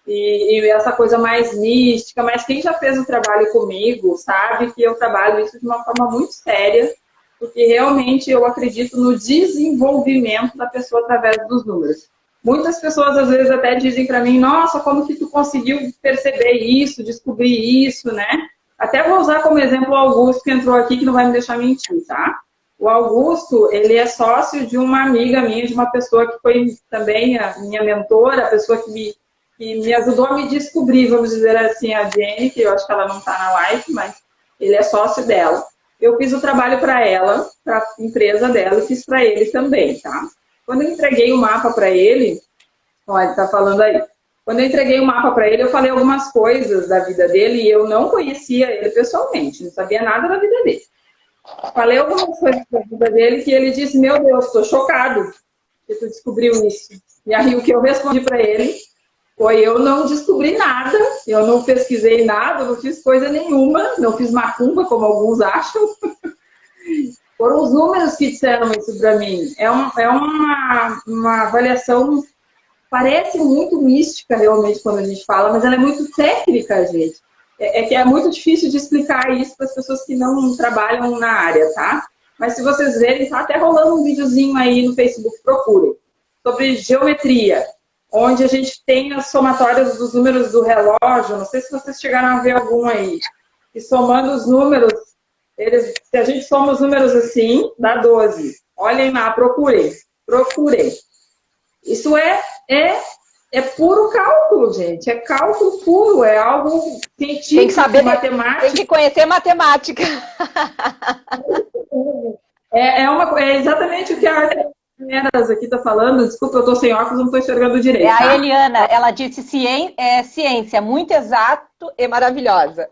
[SPEAKER 2] e essa coisa mais mística, mas quem já fez o trabalho comigo sabe que eu trabalho isso de uma forma muito séria, porque realmente eu acredito no desenvolvimento da pessoa através dos números. Muitas pessoas às vezes até dizem para mim, nossa, como que tu conseguiu perceber isso, descobrir isso, né? Até vou usar como exemplo o Augusto que entrou aqui, que não vai me deixar mentir, tá? O Augusto, ele é sócio de uma amiga minha, de uma pessoa que foi também a minha mentora, a pessoa que me ajudou a me descobrir, vamos dizer assim, a Jenny, que eu acho que ela não está na live, mas ele é sócio dela. Eu fiz o trabalho para ela, para a empresa dela, e fiz para ele também, tá? Quando eu entreguei o mapa para ele, olha, ele tá falando aí. Quando eu entreguei o mapa para ele, eu falei algumas coisas da vida dele e eu não conhecia ele pessoalmente, não sabia nada da vida dele. Falei algumas coisas da vida dele que ele disse, meu Deus, estou chocado que tu descobriu isso. E aí o que eu respondi para ele foi, eu não descobri nada, eu não pesquisei nada, não fiz coisa nenhuma, não fiz macumba, como alguns acham. Foram os números que disseram isso para mim. É uma avaliação, parece muito mística realmente quando a gente fala, mas ela é muito técnica, gente. É que é muito difícil de explicar isso para as pessoas que não trabalham na área, tá? Mas se vocês verem, tá até rolando um videozinho aí no Facebook, procurem, sobre geometria, onde a gente tem as somatórias dos números do relógio, não sei se vocês chegaram a ver algum aí, e somando os números, se a gente soma os números assim, dá 12. Olhem lá, procurem. Isso é puro cálculo, gente. É cálculo puro, é algo científico,
[SPEAKER 1] tem que saber,
[SPEAKER 2] matemática.
[SPEAKER 1] Tem que conhecer matemática.
[SPEAKER 2] É exatamente o que a Artemeras aqui está falando. Desculpa, eu estou sem óculos, não estou enxergando direito.
[SPEAKER 1] É a Eliana, ela disse ciência, muito exato e maravilhosa.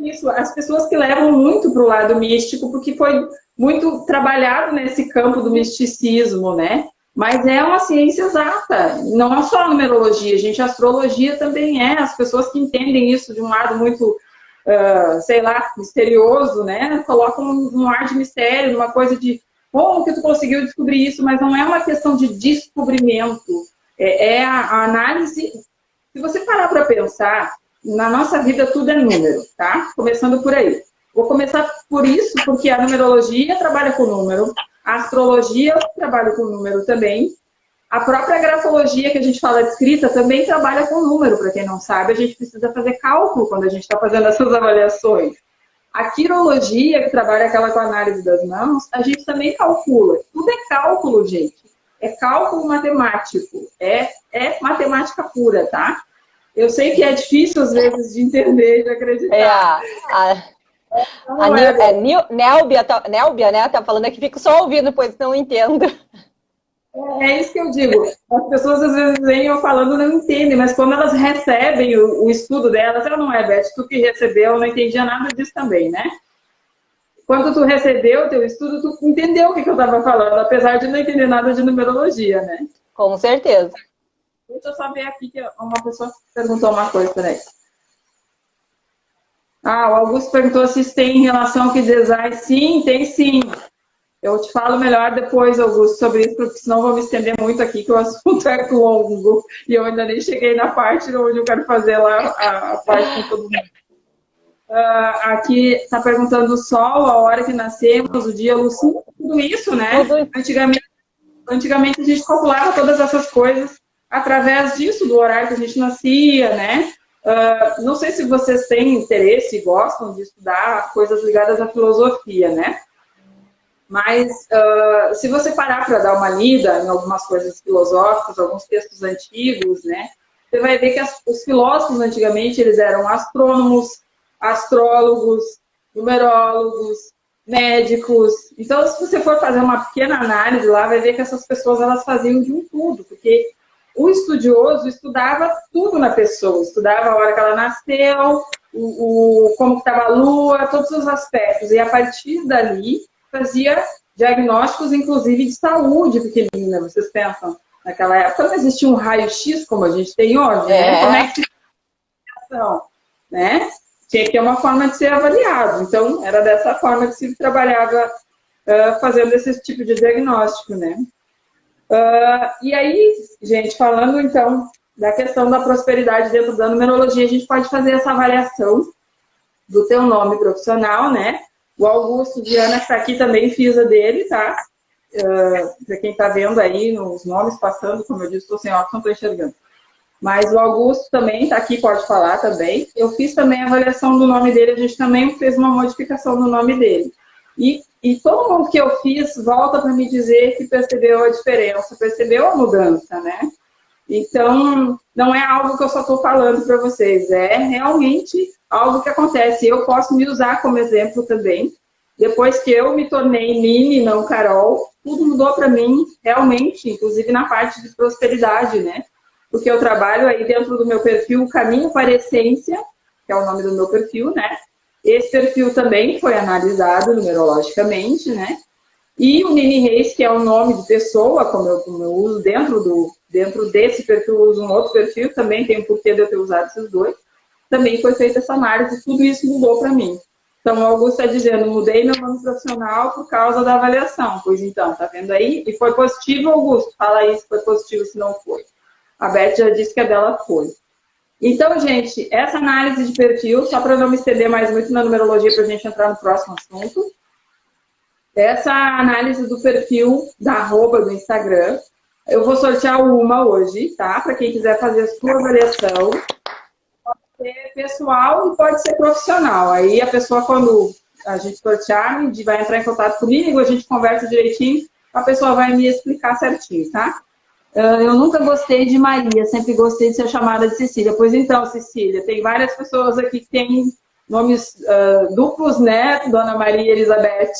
[SPEAKER 2] isso, as pessoas que levam muito para o lado místico, porque foi muito trabalhado nesse campo do misticismo, né? Mas é uma ciência exata, não é só a numerologia, gente, a astrologia também é. As pessoas que entendem isso de um lado muito, sei lá, misterioso, né? Colocam um ar de mistério, uma coisa de como que tu conseguiu descobrir isso, mas não é uma questão de descobrimento, é a análise. Se você parar para pensar, na nossa vida tudo é número, tá? Começando por aí. Vou começar por isso, porque a numerologia trabalha com número, a astrologia trabalha com número também, a própria grafologia que a gente fala de escrita também trabalha com número, para quem não sabe, a gente precisa fazer cálculo quando a gente está fazendo essas avaliações. A quirologia, que trabalha aquela com a análise das mãos, a gente também calcula. Tudo é cálculo, gente. É cálculo matemático. É matemática pura, tá? Eu sei que é difícil, às vezes, de entender e de acreditar.
[SPEAKER 1] Nélbia, né? Tá falando aqui, fico só ouvindo, pois não entendo.
[SPEAKER 2] É isso que eu digo. As pessoas, às vezes, vêm eu falando e não entendem, mas quando elas recebem o estudo delas, ela não é, Beth, tu que recebeu, eu não entendia nada disso também, né? Quando tu recebeu o teu estudo, tu entendeu o que eu estava falando, apesar de não entender nada de numerologia, né?
[SPEAKER 1] Com certeza.
[SPEAKER 2] Deixa eu só ver aqui que uma pessoa perguntou uma coisa, peraí. O Augusto perguntou se tem relação com design. Sim, tem sim. Eu te falo melhor depois, Augusto, sobre isso, porque senão vou me estender muito aqui, que o assunto é longo. E eu ainda nem cheguei na parte onde eu quero fazer lá a parte com todo mundo. Aqui está perguntando o sol, a hora que nascemos, o dia, Lucy, tudo isso, né? Antigamente a gente calculava todas essas coisas através disso, do horário que a gente nascia, né? Não sei se vocês têm interesse e gostam de estudar coisas ligadas à filosofia, né? Mas se você parar para dar uma lida em algumas coisas filosóficas, alguns textos antigos, né? Você vai ver que os filósofos antigamente eles eram astrônomos, astrólogos, numerólogos, médicos. Então, se você for fazer uma pequena análise lá, vai ver que essas pessoas elas faziam de um tudo, porque o estudioso estudava tudo na pessoa, estudava a hora que ela nasceu, como estava a lua, todos os aspectos. E a partir dali fazia diagnósticos, inclusive de saúde pequenina. Vocês pensam, naquela época não existia um raio-x como a gente tem hoje, né? Como é que se né? Tinha que ter uma forma de ser avaliado. Então, era dessa forma que se trabalhava fazendo esse tipo de diagnóstico, né? E aí, gente, falando então da questão da prosperidade dentro da numerologia, a gente pode fazer essa avaliação do teu nome profissional, né? O Augusto Viana que está aqui também fiz a dele, tá? Para quem está vendo aí, os nomes passando, como eu disse, estou sem óculos, não estou enxergando. Mas o Augusto também está aqui, pode falar também. Eu fiz também a avaliação do nome dele, a gente também fez uma modificação do nome dele. E todo mundo que eu fiz volta para me dizer que percebeu a diferença, percebeu a mudança, né? Então, não é algo que eu só estou falando para vocês, é realmente algo que acontece. Eu posso me usar como exemplo também. Depois que eu me tornei Nini, não Carol, tudo mudou para mim, realmente, inclusive na parte de prosperidade, né? Porque eu trabalho aí dentro do meu perfil Caminho para a Essência, que é o nome do meu perfil, né? Esse perfil também foi analisado numerologicamente, né? E o Nini Reis, que é o nome de pessoa, como eu uso dentro desse perfil, eu uso um outro perfil, também tem um porquê de eu ter usado esses dois. Também foi feita essa análise, tudo isso mudou para mim. Então, o Augusto está dizendo, mudei meu nome profissional por causa da avaliação. Pois então, tá vendo aí? E foi positivo, Augusto? Fala aí se foi positivo, se não foi. A Beth já disse que a dela foi. Então, gente, essa análise de perfil, só para não me estender mais muito na numerologia, para a gente entrar no próximo assunto. Essa análise do perfil da arroba do Instagram, eu vou sortear uma hoje, tá? Para quem quiser fazer a sua avaliação. Pode ser pessoal e pode ser profissional. Aí a pessoa, quando a gente sortear, vai entrar em contato comigo, a gente conversa direitinho, a pessoa vai me explicar certinho, tá? Eu nunca gostei de Maria, sempre gostei de ser chamada de Cecília. Pois então, Cecília, tem várias pessoas aqui que têm nomes duplos, né? Dona Maria Elizabeth,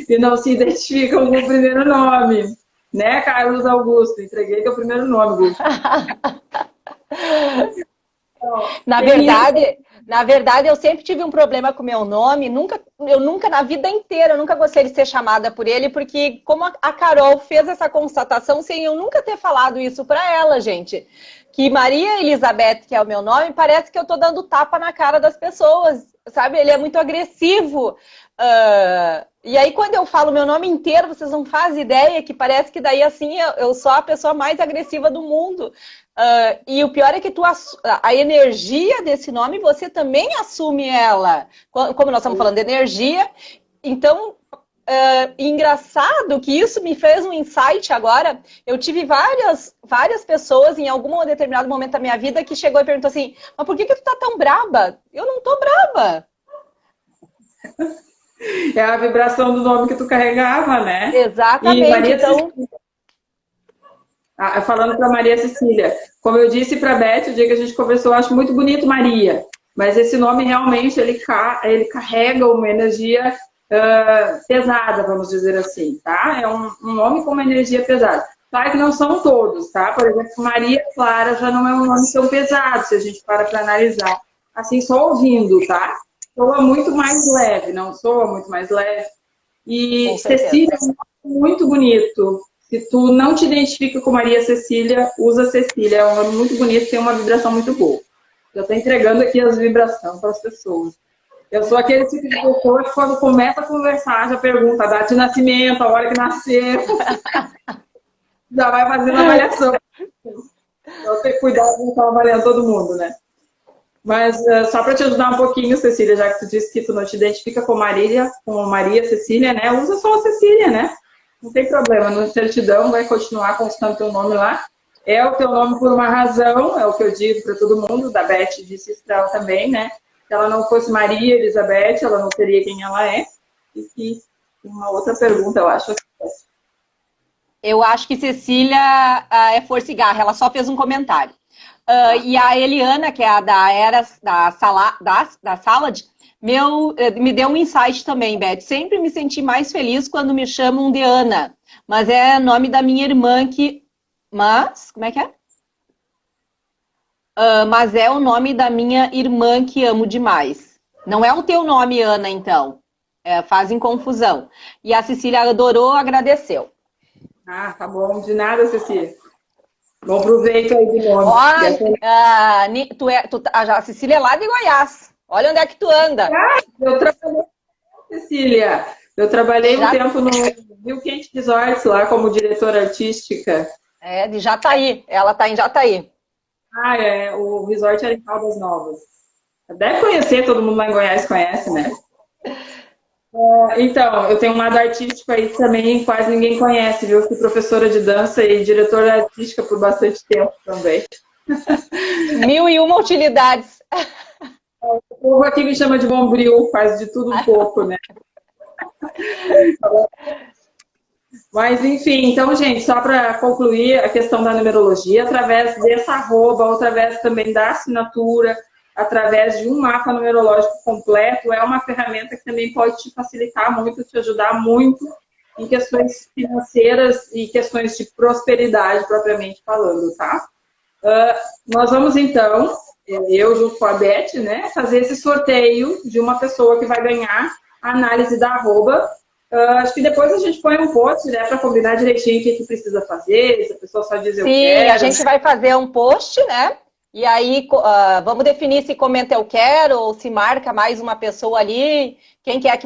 [SPEAKER 2] e não se identificam com o primeiro nome. Né, Carlos Augusto? Entreguei teu primeiro nome, Augusto.
[SPEAKER 1] Então, Na verdade, eu sempre tive um problema com o meu nome. Eu nunca, na vida inteira, eu nunca gostei de ser chamada por ele, porque como a Carol fez essa constatação sem eu nunca ter falado isso para ela, gente, que Maria Elizabeth, que é o meu nome, parece que eu tô dando tapa na cara das pessoas, sabe? Ele é muito agressivo. E aí, quando eu falo meu nome inteiro, vocês não fazem ideia que parece que daí, assim, eu sou a pessoa mais agressiva do mundo. E o pior é que a energia desse nome, você também assume ela. Como nós estamos falando de energia, então, engraçado que isso me fez um insight agora. Eu tive várias pessoas em algum determinado momento da minha vida que chegou e perguntou assim, mas por que tu tá tão braba? Eu não tô braba.
[SPEAKER 2] É a vibração do nome que tu carregava, né?
[SPEAKER 1] Exatamente,
[SPEAKER 2] E Maria
[SPEAKER 1] então...
[SPEAKER 2] Falando para Maria Cecília, como eu disse para a Beth, o dia que a gente conversou, eu acho muito bonito Maria, mas esse nome realmente, ele carrega uma energia pesada, vamos dizer assim, tá? É um nome com uma energia pesada. Claro que não são todos, tá? Por exemplo, Maria Clara já não é um nome tão pesado, se a gente para analisar, assim, só ouvindo, tá? Soa muito mais leve, não soa muito mais leve. E Cecília é um nome muito bonito. Se tu não te identifica com Maria Cecília, usa Cecília. É um nome muito bonito, tem uma vibração muito boa. Eu estou entregando aqui as vibrações para as pessoas. Eu sou aquele tipo de pessoa que quando começa a conversar, já pergunta a data de nascimento, a hora que nasceu. Já vai fazendo a avaliação. Então, ter cuidado de não estar avaliando todo mundo, né? Mas só para te ajudar um pouquinho, Cecília, já que tu disse que tu não te identifica com Maria Cecília, né? Usa só a Cecília, né? Não tem problema, no certidão vai continuar constando teu nome lá. É o teu nome por uma razão, é o que eu digo para todo mundo, da Beth disse isso pra ela também, né? Se ela não fosse Maria Elizabeth, ela não seria quem ela é. E uma outra pergunta, eu acho.
[SPEAKER 1] Eu acho que Cecília é força e garra, ela só fez um comentário. E a Eliana, que é a da Salad, me deu um insight também, Beth. Sempre me senti mais feliz quando me chamam de Ana. Mas é nome da minha irmã que... Mas, como é que é? Mas é o nome da minha irmã que amo demais. Não é o teu nome, Ana, então. Fazem confusão. E a Cecília adorou, agradeceu.
[SPEAKER 2] Ah, tá bom. De nada, Cecília. Bom proveito aí de nome.
[SPEAKER 1] A Cecília é lá de Goiás. Olha onde é que tu anda.
[SPEAKER 2] Eu trabalhei, Cecília. Eu trabalhei um tempo no Rio Quente Resorts, lá como diretora artística.
[SPEAKER 1] De Jataí. Ela tá em Jataí.
[SPEAKER 2] O resort era em Caldas Novas. Deve conhecer, todo mundo lá em Goiás conhece, né? Então, eu tenho um lado artístico aí também, quase ninguém conhece, viu? Eu fui professora de dança e diretora artística por bastante tempo também.
[SPEAKER 1] 1001 utilidades.
[SPEAKER 2] O povo aqui me chama de bombril, faz de tudo um pouco, né? Mas, enfim, então, gente, só para concluir a questão da numerologia, através dessa arroba, através também da assinatura, através de um mapa numerológico completo, é uma ferramenta que também pode te facilitar muito, te ajudar muito em questões financeiras e questões de prosperidade, propriamente falando, tá? Nós vamos, então, eu junto com a Beth, né, fazer esse sorteio de uma pessoa que vai ganhar a análise da arroba. Acho que depois a gente põe um post, né, para combinar direitinho o que precisa fazer, se a pessoa só diz eu quero.
[SPEAKER 1] Sim, a gente vai fazer um post, né? E aí vamos definir se comenta eu quero ou se marca mais uma pessoa ali. Quem quer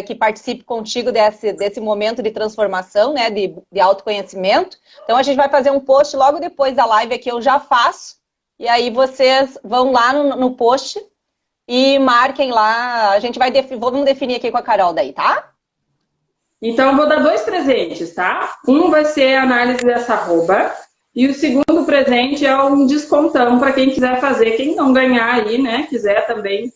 [SPEAKER 1] que participe contigo desse momento de transformação, né? De autoconhecimento. Então a gente vai fazer um post logo depois da live aqui, eu já faço. E aí vocês vão lá no post e marquem lá. A gente vamos definir aqui com a Carol daí, tá?
[SPEAKER 2] Então, eu vou dar 2 presentes, tá? Um vai ser a análise dessa arroba. E o segundo presente é um descontão para quem quiser fazer. Quem não ganhar aí, né? Quiser também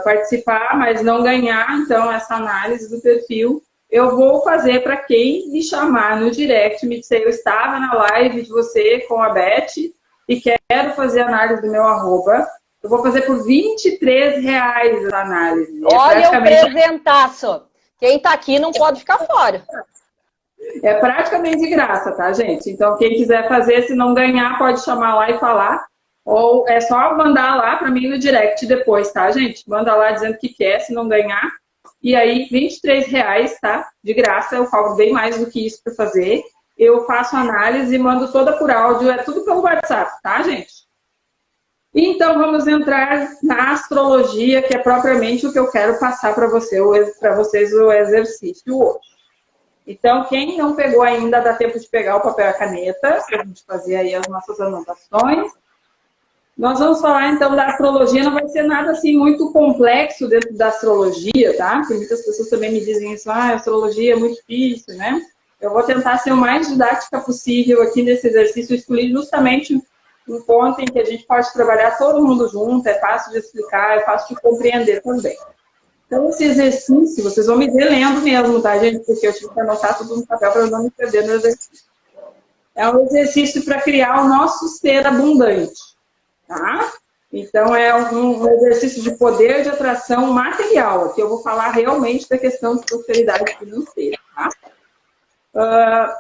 [SPEAKER 2] participar, mas não ganhar, então, essa análise do perfil, eu vou fazer para quem me chamar no direct, me disser, eu estava na live de você com a Beth e quero fazer a análise do meu arroba. Eu vou fazer por R$23 a análise.
[SPEAKER 1] Olha o presentaço! Quem tá aqui não pode ficar fora.
[SPEAKER 2] É praticamente de graça, tá, gente? Então, quem quiser fazer, se não ganhar, pode chamar lá e falar. Ou é só mandar lá para mim no direct depois, tá, gente? Manda lá dizendo que quer, se não ganhar. E aí, R$ 23, tá? De graça, eu cobro bem mais do que isso para fazer. Eu faço análise e mando toda por áudio, é tudo pelo WhatsApp, tá, gente? Então, vamos entrar na astrologia, que é propriamente o que eu quero passar para vocês o exercício hoje. Então, quem não pegou ainda, dá tempo de pegar o papel e a caneta, para a gente fazer aí as nossas anotações. Nós vamos falar, então, da astrologia. Não vai ser nada, assim, muito complexo dentro da astrologia, tá? Porque muitas pessoas também me dizem isso, a astrologia é muito difícil, né? Eu vou tentar ser o mais didática possível aqui nesse exercício, escolhi justamente um ponto em que a gente pode trabalhar todo mundo junto, é fácil de explicar, é fácil de compreender também. Então, esse exercício, vocês vão me ver lendo mesmo, tá, gente? Porque eu tive que anotar tudo no papel para eu não me perder no exercício. É um exercício para criar o nosso ser abundante, tá? Então, é um exercício de poder de atração material. Aqui eu vou falar realmente da questão de prosperidade financeira, tá?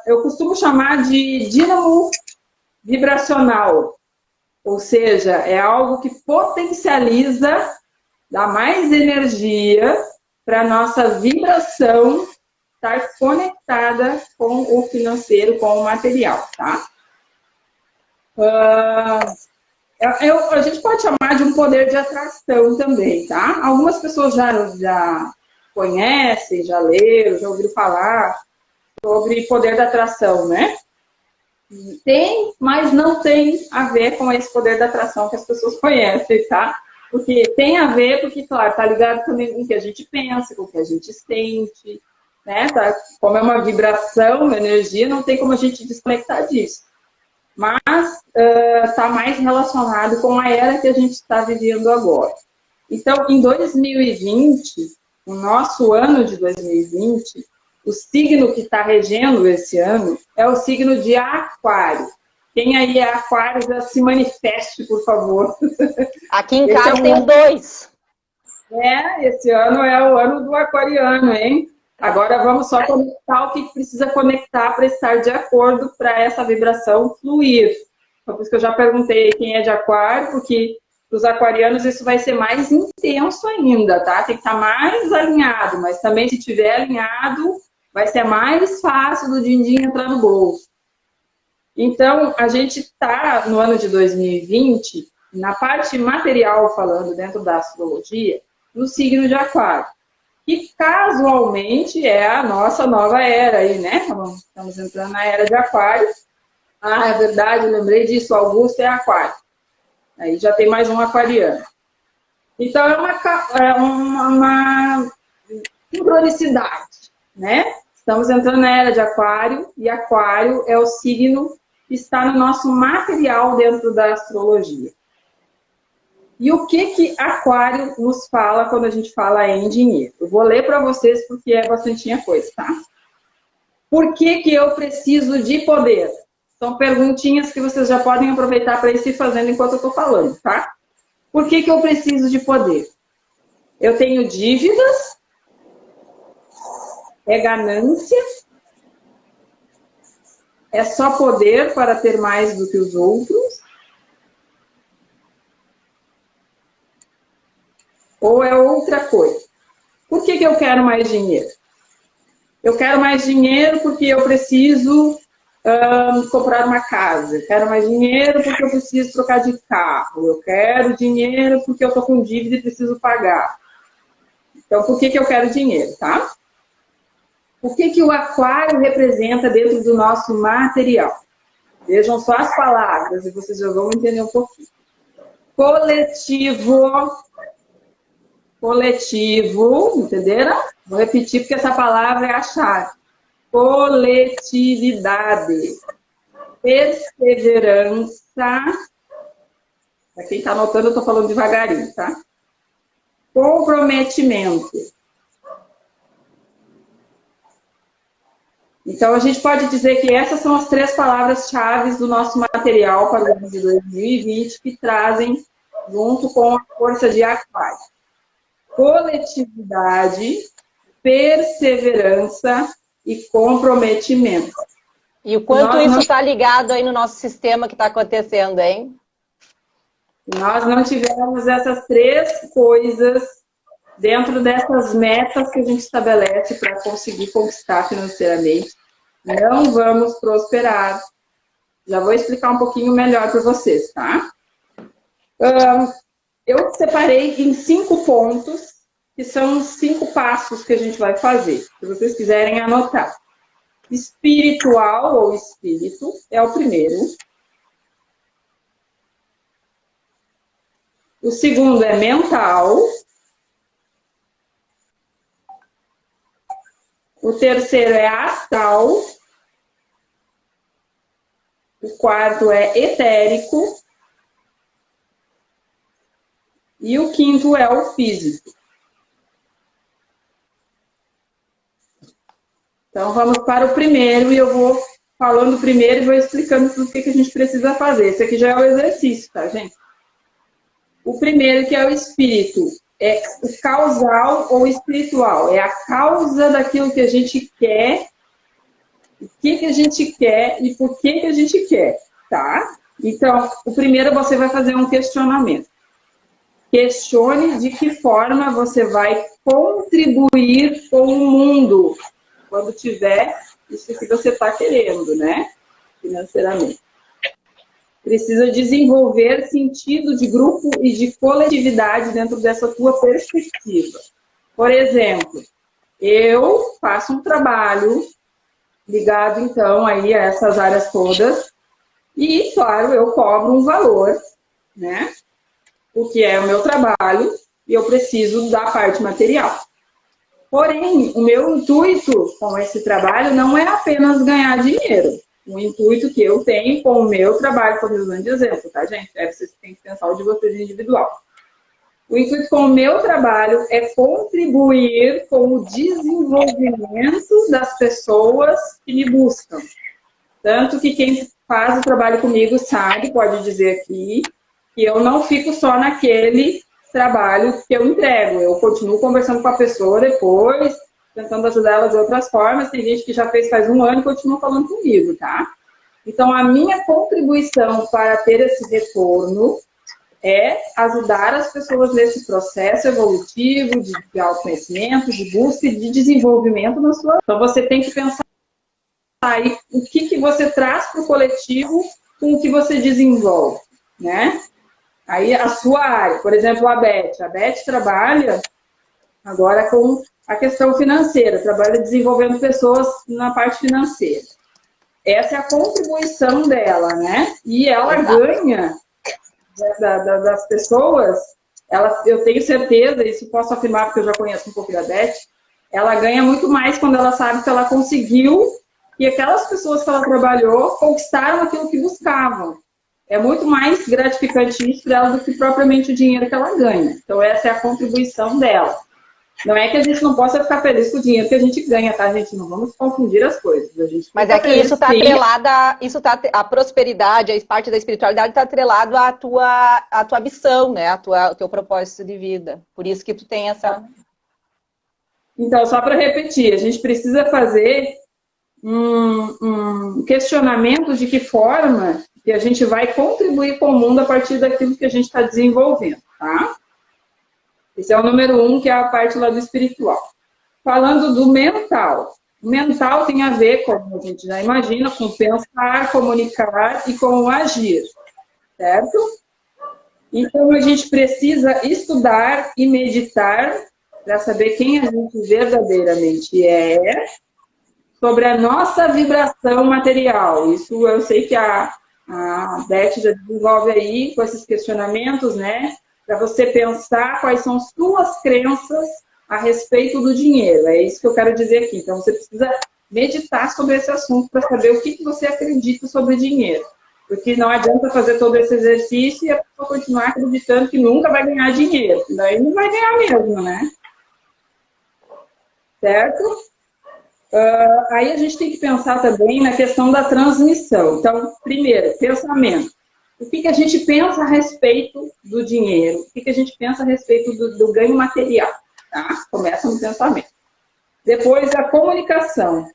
[SPEAKER 2] Eu costumo chamar de dínamo vibracional, ou seja, é algo que potencializa, dá mais energia para a nossa vibração estar conectada com o financeiro, com o material, tá? A gente pode chamar de um poder de atração também, tá? Algumas pessoas já conhecem, já leram, já ouviram falar sobre poder da atração, né? Tem, mas não tem a ver com esse poder da atração que as pessoas conhecem, tá? Porque tem a ver, porque, claro, tá ligado também com o que a gente pensa, com o que a gente sente, né? Tá? Como é uma vibração, uma energia, não tem como a gente desconectar disso. Mas está mais relacionado com a era que a gente está vivendo agora. Então, em 2020, o nosso ano de 2020, o signo que está regendo esse ano é o signo de Aquário. Quem aí é Aquário, já se manifeste, por favor.
[SPEAKER 3] Aqui em casa tem dois.
[SPEAKER 2] Esse ano é o ano do aquariano, hein? Agora vamos só conectar o que precisa conectar para estar de acordo para essa vibração fluir. Então, por isso que eu já perguntei quem é de Aquário, porque para os aquarianos isso vai ser mais intenso ainda, tá? Tem que estar mais alinhado, mas também se tiver alinhado, vai ser mais fácil do din-din entrar no bolso. Então, a gente está no ano de 2020, na parte material falando dentro da astrologia, no signo de Aquário, que casualmente é a nossa nova era aí, né? Estamos entrando na era de Aquário. Ah, é verdade, eu lembrei disso, Augusto é Aquário. Aí já tem mais um aquariano. Então, é uma sincronicidade, né? Estamos entrando na era de Aquário, e Aquário é o signo que está no nosso material dentro da astrologia. E o que Aquário nos fala quando a gente fala em dinheiro? Eu vou ler para vocês porque é bastante coisa, tá? Por que eu preciso de poder? São perguntinhas que vocês já podem aproveitar para ir se fazendo enquanto eu estou falando, tá? Por que eu preciso de poder? Eu tenho dívidas? É ganância? É só poder para ter mais do que os outros? Ou é outra coisa? Por que eu quero mais dinheiro? Eu quero mais dinheiro porque eu preciso comprar uma casa. Eu quero mais dinheiro porque eu preciso trocar de carro. Eu quero dinheiro porque eu estou com dívida e preciso pagar. Então, por que eu quero dinheiro, tá? O que o Aquário representa dentro do nosso material? Vejam só as palavras e vocês já vão entender um pouquinho. Coletivo, entenderam? Vou repetir porque essa palavra é a chave. Coletividade. Perseverança. Para quem está anotando, eu estou falando devagarinho, tá? Comprometimento. Então, a gente pode dizer que essas são as 3 palavras-chave do nosso material para o ano de 2020 que trazem junto com a força de Aquário. Coletividade, perseverança e comprometimento.
[SPEAKER 3] E o quanto isso está ligado aí no nosso sistema que está acontecendo, hein?
[SPEAKER 2] Se nós não tivermos essas três coisas dentro dessas metas que a gente estabelece para conseguir conquistar financeiramente, não vamos prosperar. Já vou explicar um pouquinho melhor para vocês, tá? Eu separei em 5 pontos, que são os 5 passos que a gente vai fazer, se vocês quiserem anotar. Espiritual ou espírito é o primeiro. O segundo é mental. O terceiro é astral. O quarto é etérico. E o quinto é o físico. Então, vamos para o primeiro, e eu vou falando primeiro e vou explicando tudo o que a gente precisa fazer. Esse aqui já é o exercício, tá, gente? O primeiro, que é o espírito, é o causal ou espiritual. É a causa daquilo que a gente quer, o que a gente quer e por que a gente quer, tá? Então, o primeiro você vai fazer um questionamento. Questione de que forma você vai contribuir com o mundo quando tiver isso que você está querendo, né? Financeiramente. Precisa desenvolver sentido de grupo e de coletividade dentro dessa tua perspectiva. Por exemplo, eu faço um trabalho ligado, então, aí a essas áreas todas e, claro, eu cobro um valor, né? O que é o meu trabalho e eu preciso da parte material. Porém, o meu intuito com esse trabalho não é apenas ganhar dinheiro. O intuito que eu tenho com o meu trabalho, estou usando de exemplo, tá, gente? Vocês têm que pensar o de vocês individual. O intuito com o meu trabalho é contribuir com o desenvolvimento das pessoas que me buscam. Tanto que quem faz o trabalho comigo sabe, pode dizer aqui, que eu não fico só naquele trabalho que eu entrego. Eu continuo conversando com a pessoa depois, tentando ajudar ela de outras formas. Tem gente que já faz um ano e continua falando comigo, tá? Então, a minha contribuição para ter esse retorno é ajudar as pessoas nesse processo evolutivo de autoconhecimento, de busca e de desenvolvimento na sua... Então, você tem que pensar aí o que você traz para o coletivo com o que você desenvolve, né? Aí a sua área, por exemplo, a Beth trabalha agora com a questão financeira, trabalha desenvolvendo pessoas na parte financeira. Essa é a contribuição dela, né? E ela ganha das pessoas, eu tenho certeza, isso posso afirmar porque eu já conheço um pouco da Beth, ela ganha muito mais quando ela sabe que ela conseguiu e aquelas pessoas que ela trabalhou conquistaram aquilo que buscavam. É muito mais gratificante isso para ela do que propriamente o dinheiro que ela ganha. Então, essa é a contribuição dela. Não é que a gente não possa ficar feliz com o dinheiro que a gente ganha, tá, gente? Não vamos confundir as coisas.
[SPEAKER 3] Mas é que isso está atrelado, a prosperidade, a parte da espiritualidade está atrelado à tua missão, né? Ao teu propósito de vida. Por isso que tu tem essa...
[SPEAKER 2] Então, só para repetir, a gente precisa fazer um questionamento de que forma que a gente vai contribuir com o mundo a partir daquilo que a gente está desenvolvendo, tá? Esse é o número 1, que é a parte lá do espiritual. Falando do mental. O mental tem a ver, como a gente já imagina, com pensar, comunicar e com agir, certo? Então, a gente precisa estudar e meditar para saber quem a gente verdadeiramente é, sobre a nossa vibração material. Isso eu sei que a Beth já desenvolve aí com esses questionamentos, né? Para você pensar quais são as suas crenças a respeito do dinheiro. É isso que eu quero dizer aqui. Então, você precisa meditar sobre esse assunto para saber o que você acredita sobre dinheiro. Porque não adianta fazer todo esse exercício e a pessoa continuar acreditando que nunca vai ganhar dinheiro. Daí não vai ganhar mesmo, né? Certo? Aí a gente tem que pensar também na questão da transmissão. Então, primeiro, pensamento. O que a gente pensa a respeito do dinheiro? O que a gente pensa a respeito do ganho material? Tá? Começa no pensamento. Depois, a comunicação.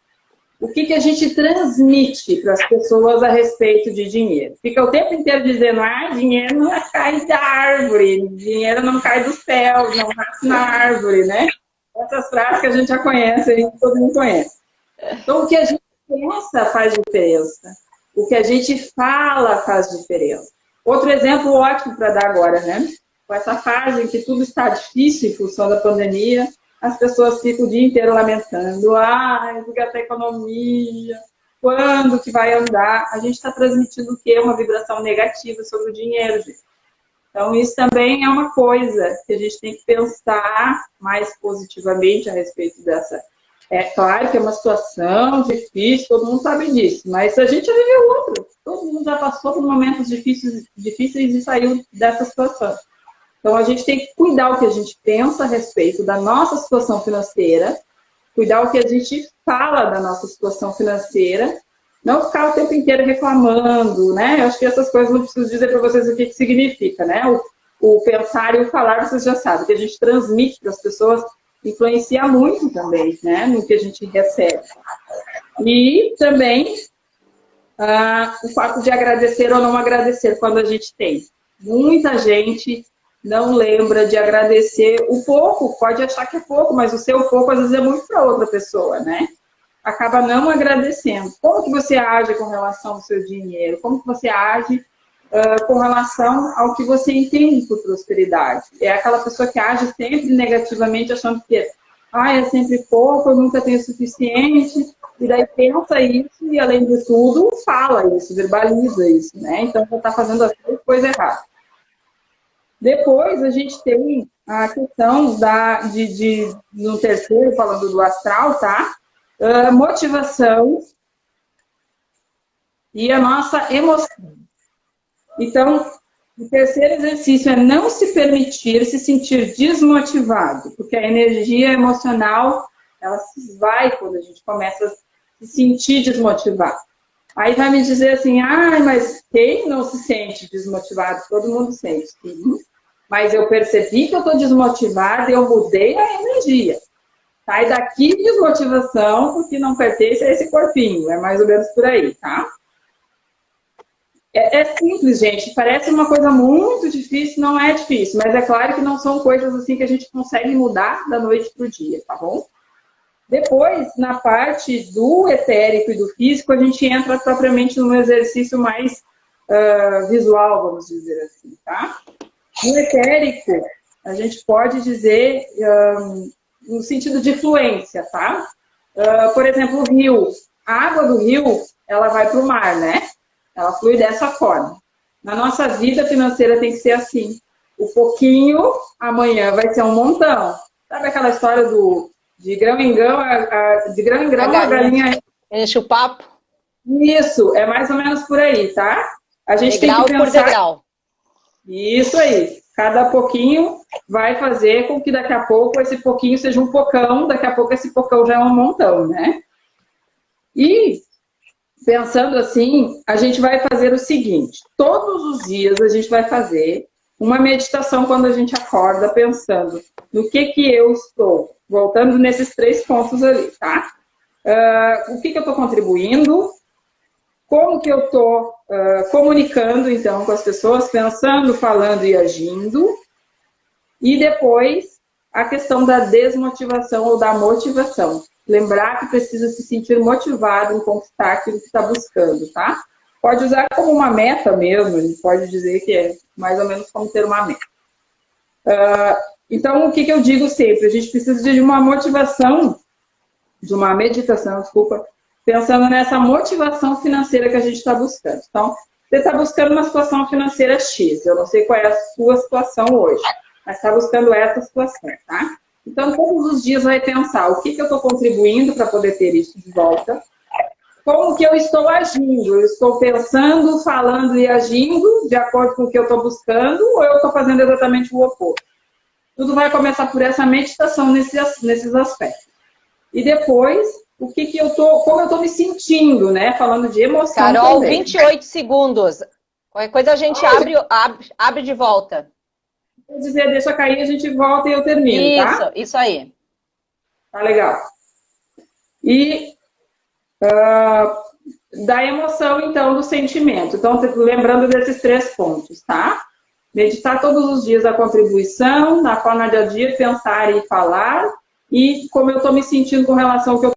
[SPEAKER 2] o que a gente transmite para as pessoas a respeito de dinheiro? Fica o tempo inteiro dizendo, dinheiro não cai da árvore, dinheiro não cai do céu, não nasce na árvore, né? Essas frases que a gente já conhece, aí todo mundo conhece. Então, o que a gente pensa faz diferença. O que a gente fala faz diferença. Outro exemplo ótimo para dar agora, né? Com essa fase em que tudo está difícil em função da pandemia, as pessoas ficam o dia inteiro lamentando. Porque essa economia, quando que vai andar? A gente está transmitindo o quê? Uma vibração negativa sobre o dinheiro, gente. Então, isso também é uma coisa que a gente tem que pensar mais positivamente a respeito dessa. É claro que é uma situação difícil, todo mundo sabe disso, mas a gente já viveu outro. Todo mundo já passou por momentos difíceis e saiu dessa situação. Então, a gente tem que cuidar o que a gente pensa a respeito da nossa situação financeira, cuidar o que a gente fala da nossa situação financeira, não ficar o tempo inteiro reclamando, né? Eu acho que essas coisas não preciso dizer para vocês o que significa, né? O pensar e o falar, vocês já sabem. O que a gente transmite para as pessoas influencia muito também, né? No que a gente recebe. E também o fato de agradecer ou não agradecer quando a gente tem. Muita gente não lembra de agradecer o pouco, pode achar que é pouco, mas o seu pouco às vezes é muito para outra pessoa, né? Acaba não agradecendo. Como que você age com relação ao seu dinheiro? Como que você age com relação ao que você entende por prosperidade? É aquela pessoa que age sempre negativamente, achando que é sempre pouco, eu nunca tenho o suficiente, e daí pensa isso e, além de tudo, fala isso, verbaliza isso, né? Então, já está fazendo a coisa errada. Depois, a gente tem a questão no terceiro, falando do astral, tá? Motivação e a nossa emoção. Então, o terceiro exercício é não se permitir se sentir desmotivado, porque a energia emocional, ela se vai quando a gente começa a se sentir desmotivado. Aí vai me dizer assim, mas quem não se sente desmotivado? Todo mundo sente. Sim. Mas eu percebi que eu estou desmotivada e eu mudei a energia. Sai daqui desmotivação, porque não pertence a esse corpinho. É mais ou menos por aí, tá? É simples, gente. Parece uma coisa muito difícil, não é difícil. Mas é claro que não são coisas assim que a gente consegue mudar da noite para o dia, tá bom? Depois, na parte do etérico e do físico, a gente entra propriamente num exercício mais visual, vamos dizer assim, tá? No etérico, a gente pode dizer no sentido de fluência, tá? Por exemplo, o rio. A água do rio, ela vai para o mar, né? Ela flui dessa forma. Na nossa vida financeira tem que ser assim. O pouquinho, amanhã vai ser um montão. Sabe aquela história de grão em grão, a galinha
[SPEAKER 3] enche o papo?
[SPEAKER 2] Isso, é mais ou menos por aí, tá? A gente
[SPEAKER 3] degrau
[SPEAKER 2] tem que pensar...
[SPEAKER 3] por degrau.
[SPEAKER 2] Isso aí. Cada pouquinho vai fazer com que daqui a pouco esse pouquinho seja um pocão, daqui a pouco esse pocão já é um montão, né? E, pensando assim, a gente vai fazer o seguinte, todos os dias a gente vai fazer uma meditação quando a gente acorda, pensando no que eu estou, voltando nesses 3 pontos ali, tá? O que eu estou contribuindo, como que eu estou comunicando, então, com as pessoas, pensando, falando e agindo. E depois, a questão da desmotivação ou da motivação. Lembrar que precisa se sentir motivado em conquistar aquilo que está buscando, tá? Pode usar como uma meta mesmo, a gente pode dizer que é mais ou menos como ter uma meta. Então, o que eu digo sempre? A gente precisa de uma motivação, de uma meditação, desculpa, pensando nessa motivação financeira que a gente está buscando. Então, você está buscando uma situação financeira X, eu não sei qual é a sua situação hoje, mas está buscando essa situação, tá? Então, todos os dias vai pensar o que eu estou contribuindo para poder ter isso de volta, como que eu estou agindo, eu estou pensando, falando e agindo de acordo com o que eu estou buscando ou eu estou fazendo exatamente o oposto. Tudo vai começar por essa meditação nesses aspectos. E depois, como eu estou me sentindo, né? Falando de emoção.
[SPEAKER 3] Carol,
[SPEAKER 2] também.
[SPEAKER 3] 28 segundos. Qualquer coisa a gente abre de volta.
[SPEAKER 2] Vou dizer, deixa cair, a gente volta e eu termino, tá?
[SPEAKER 3] Isso aí.
[SPEAKER 2] Tá legal. E Da emoção, então, do sentimento. Então, lembrando desses 3 pontos, tá? Meditar todos os dias a contribuição, na forma de dia, pensar e falar, e como eu estou me sentindo com relação ao que eu